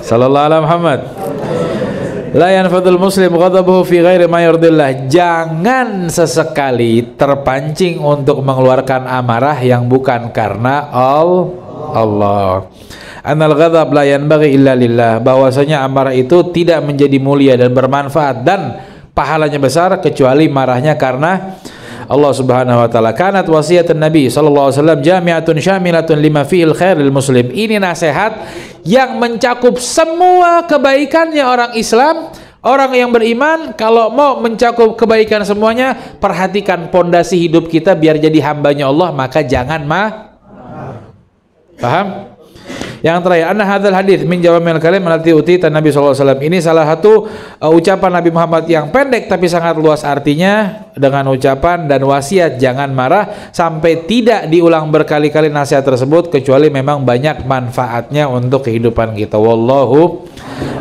Sallallahu alaihi Muhammad. La yanfadul muslim ghadabuhu fi ghairi ma yurdillah. Jangan sesekali terpancing untuk mengeluarkan amarah yang bukan karena Allah. Anal ghadab la yanbaghi illa lillah. Bahwasanya amarah itu tidak menjadi mulia dan bermanfaat dan pahalanya besar kecuali marahnya karena Allah Subhanahu wa taala. Kanat wasiatun Nabi sallallahu alaihi wasallam jami'atun syamilatun lima fi'il khairil muslim. Ini nasihat yang mencakup semua kebaikannya orang Islam, orang yang beriman. Kalau mau mencakup kebaikan semuanya, perhatikan pondasi hidup kita biar jadi hambanya Allah, maka jangan paham? Yang terakhir, anna hadzal hadits min jawami'il kalim allati utita Nabi sallallahu alaihi wasallam. Ini salah satu ucapan Nabi Muhammad yang pendek tapi sangat luas artinya, dengan ucapan dan wasiat jangan marah sampai tidak diulang berkali-kali nasihat tersebut kecuali memang banyak manfaatnya untuk kehidupan kita. Wallahu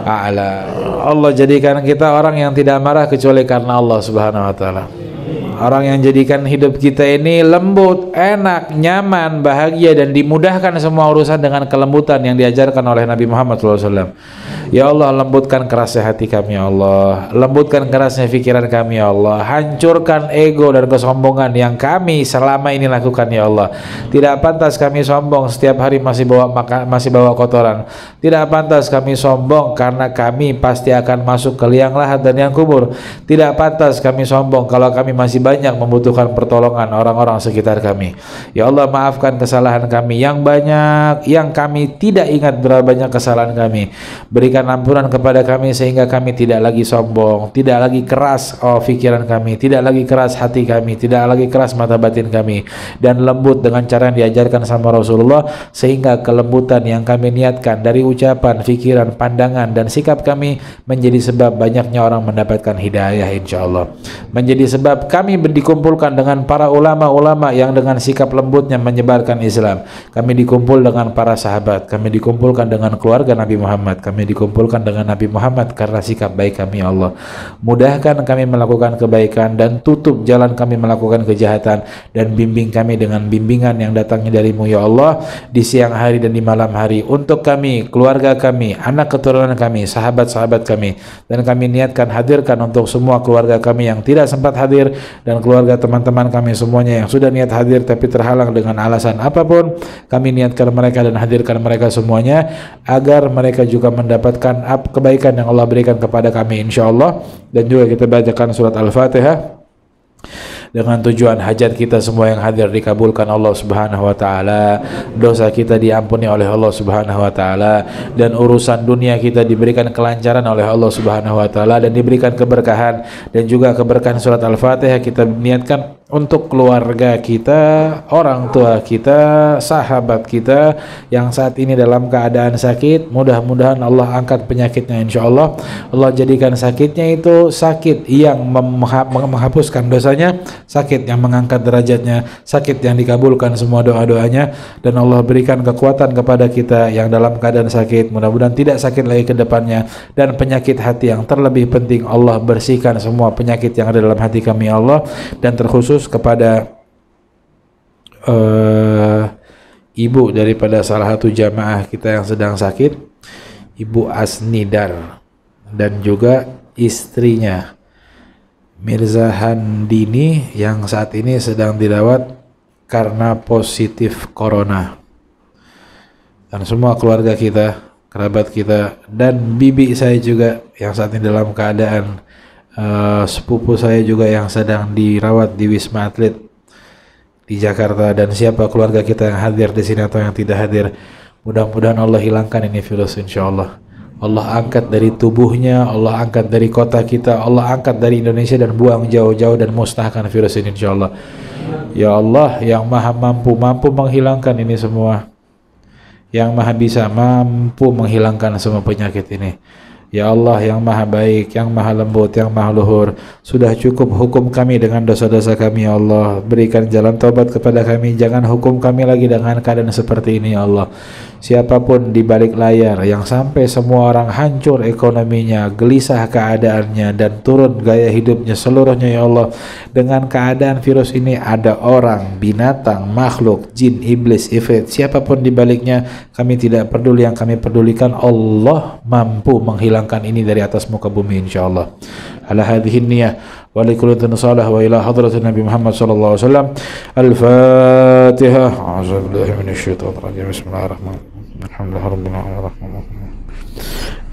a'lam. Allah jadikan kita orang yang tidak marah kecuali karena Allah Subhanahu wa taala. Orang yang jadikan hidup kita ini lembut, enak, nyaman, bahagia dan dimudahkan semua urusan dengan kelembutan yang diajarkan oleh Nabi Muhammad SAW. Ya Allah, lembutkan kerasnya hati kami ya Allah, lembutkan kerasnya pikiran kami ya Allah, hancurkan ego dan kesombongan yang kami selama ini lakukan ya Allah. Tidak pantas kami sombong setiap hari masih bawa kotoran. Tidak pantas kami sombong karena kami pasti akan masuk ke liang lahat dan yang kubur. Tidak pantas kami sombong kalau kami masih banyak membutuhkan pertolongan orang-orang sekitar kami. Ya Allah, maafkan kesalahan kami yang banyak, yang kami tidak ingat berapa banyak kesalahan kami. Berikan berikan ampunan kepada kami sehingga kami tidak lagi sombong, tidak lagi keras pikiran kami, tidak lagi keras hati kami, tidak lagi keras mata batin kami, dan lembut dengan cara yang diajarkan sama Rasulullah, sehingga kelembutan yang kami niatkan dari ucapan, pikiran, pandangan, dan sikap kami menjadi sebab banyaknya orang mendapatkan hidayah insyaallah, menjadi sebab kami dikumpulkan dengan para ulama-ulama yang dengan sikap lembutnya menyebarkan Islam, kami dikumpul dengan para sahabat, kami dikumpulkan dengan keluarga Nabi Muhammad, kami dikumpulkan dengan Nabi Muhammad karena sikap baik kami. Ya Allah, mudahkan kami melakukan kebaikan dan tutup jalan kami melakukan kejahatan, dan bimbing kami dengan bimbingan yang datangnya darimu ya Allah di siang hari dan di malam hari, untuk kami, keluarga kami, anak keturunan kami, sahabat-sahabat kami, dan kami niatkan hadirkan untuk semua keluarga kami yang tidak sempat hadir, dan keluarga teman-teman kami semuanya yang sudah niat hadir tapi terhalang dengan alasan apapun, kami niatkan mereka dan hadirkan mereka semuanya agar mereka juga mendapatkan kebaikan yang Allah berikan kepada kami insyaallah. Dan juga kita bacakan surat Al-Fatihah dengan tujuan hajat kita semua yang hadir dikabulkan Allah Subhanahu wa taala, dosa kita diampuni oleh Allah Subhanahu wa taala, dan urusan dunia kita diberikan kelancaran oleh Allah Subhanahu wa taala dan diberikan keberkahan. Dan juga keberkahan surat Al-Fatihah kita niatkan untuk keluarga kita, orang tua kita, sahabat kita yang saat ini dalam keadaan sakit. Mudah-mudahan Allah angkat penyakitnya insyaallah. Allah jadikan sakitnya itu sakit yang menghapuskan dosanya, sakit yang mengangkat derajatnya, sakit yang dikabulkan semua doa-doanya, dan Allah berikan kekuatan kepada kita yang dalam keadaan sakit, mudah-mudahan tidak sakit lagi ke depannya. Dan penyakit hati yang terlebih penting, Allah bersihkan semua penyakit yang ada dalam hati kami Allah. Dan terkhusus kepada ibu daripada salah satu jamaah kita yang sedang sakit, Ibu Asnidar, dan juga istrinya Mirza Handini yang saat ini sedang dirawat karena positif corona, dan semua keluarga kita, kerabat kita, dan bibi saya juga yang saat ini dalam keadaan sepupu saya juga yang sedang dirawat di Wisma Atlet di Jakarta, dan siapa keluarga kita yang hadir di sini atau yang tidak hadir, mudah-mudahan Allah hilangkan ini virus insyaallah. Allah angkat dari tubuhnya, Allah angkat dari kota kita, Allah angkat dari Indonesia dan buang jauh-jauh dan musnahkan virus ini insyaallah. Ya Allah yang maha mampu menghilangkan ini semua, yang maha bisa mampu menghilangkan semua penyakit ini. Ya Allah yang maha baik, yang maha lembut, yang maha luhur, sudah cukup hukum kami dengan dosa-dosa kami ya Allah. Berikan jalan taubat kepada kami, jangan hukum kami lagi dengan keadaan seperti ini ya Allah. Siapapun di balik layar yang sampai semua orang hancur ekonominya, gelisah keadaannya, dan turun gaya hidupnya seluruhnya ya Allah, dengan keadaan virus ini, ada orang, binatang, makhluk, jin, iblis, ifrit, siapapun di baliknya, kami tidak peduli. Yang kami pedulikan, Allah mampu menghilangkan ini dari atas muka bumi insyaallah. Ala hadhihi niyah wa likulli salah wa ila hadratin Nabi Muhammad sallallahu alaihi wasallam. Al-Fatihah. A'udzubillahi minasyaitonir rajim. Bismillahirrahmanirrahim. Alhamdulillahirabbil alamin.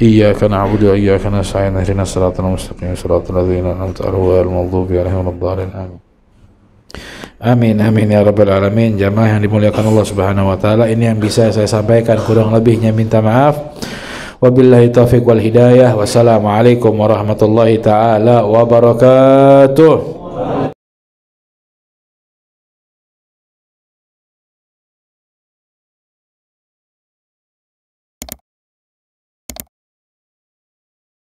Iyyaka na'budu wa iyyaka nasta'in. Ihdinas siratal mustaqim. Siratal ladzina an'amta 'alaihim ghairil maghdubi 'alaihim waladdallin. Amin. Amin ya rabbal alamin. Jamaah yang dimuliakan Allah Subhanahu wa taala, ini yang bisa saya sampaikan, kurang lebihnya minta maaf. Wabillahi taufiq wal hidayah. Wassalamualaikum warahmatullahi taala wabarakatuh.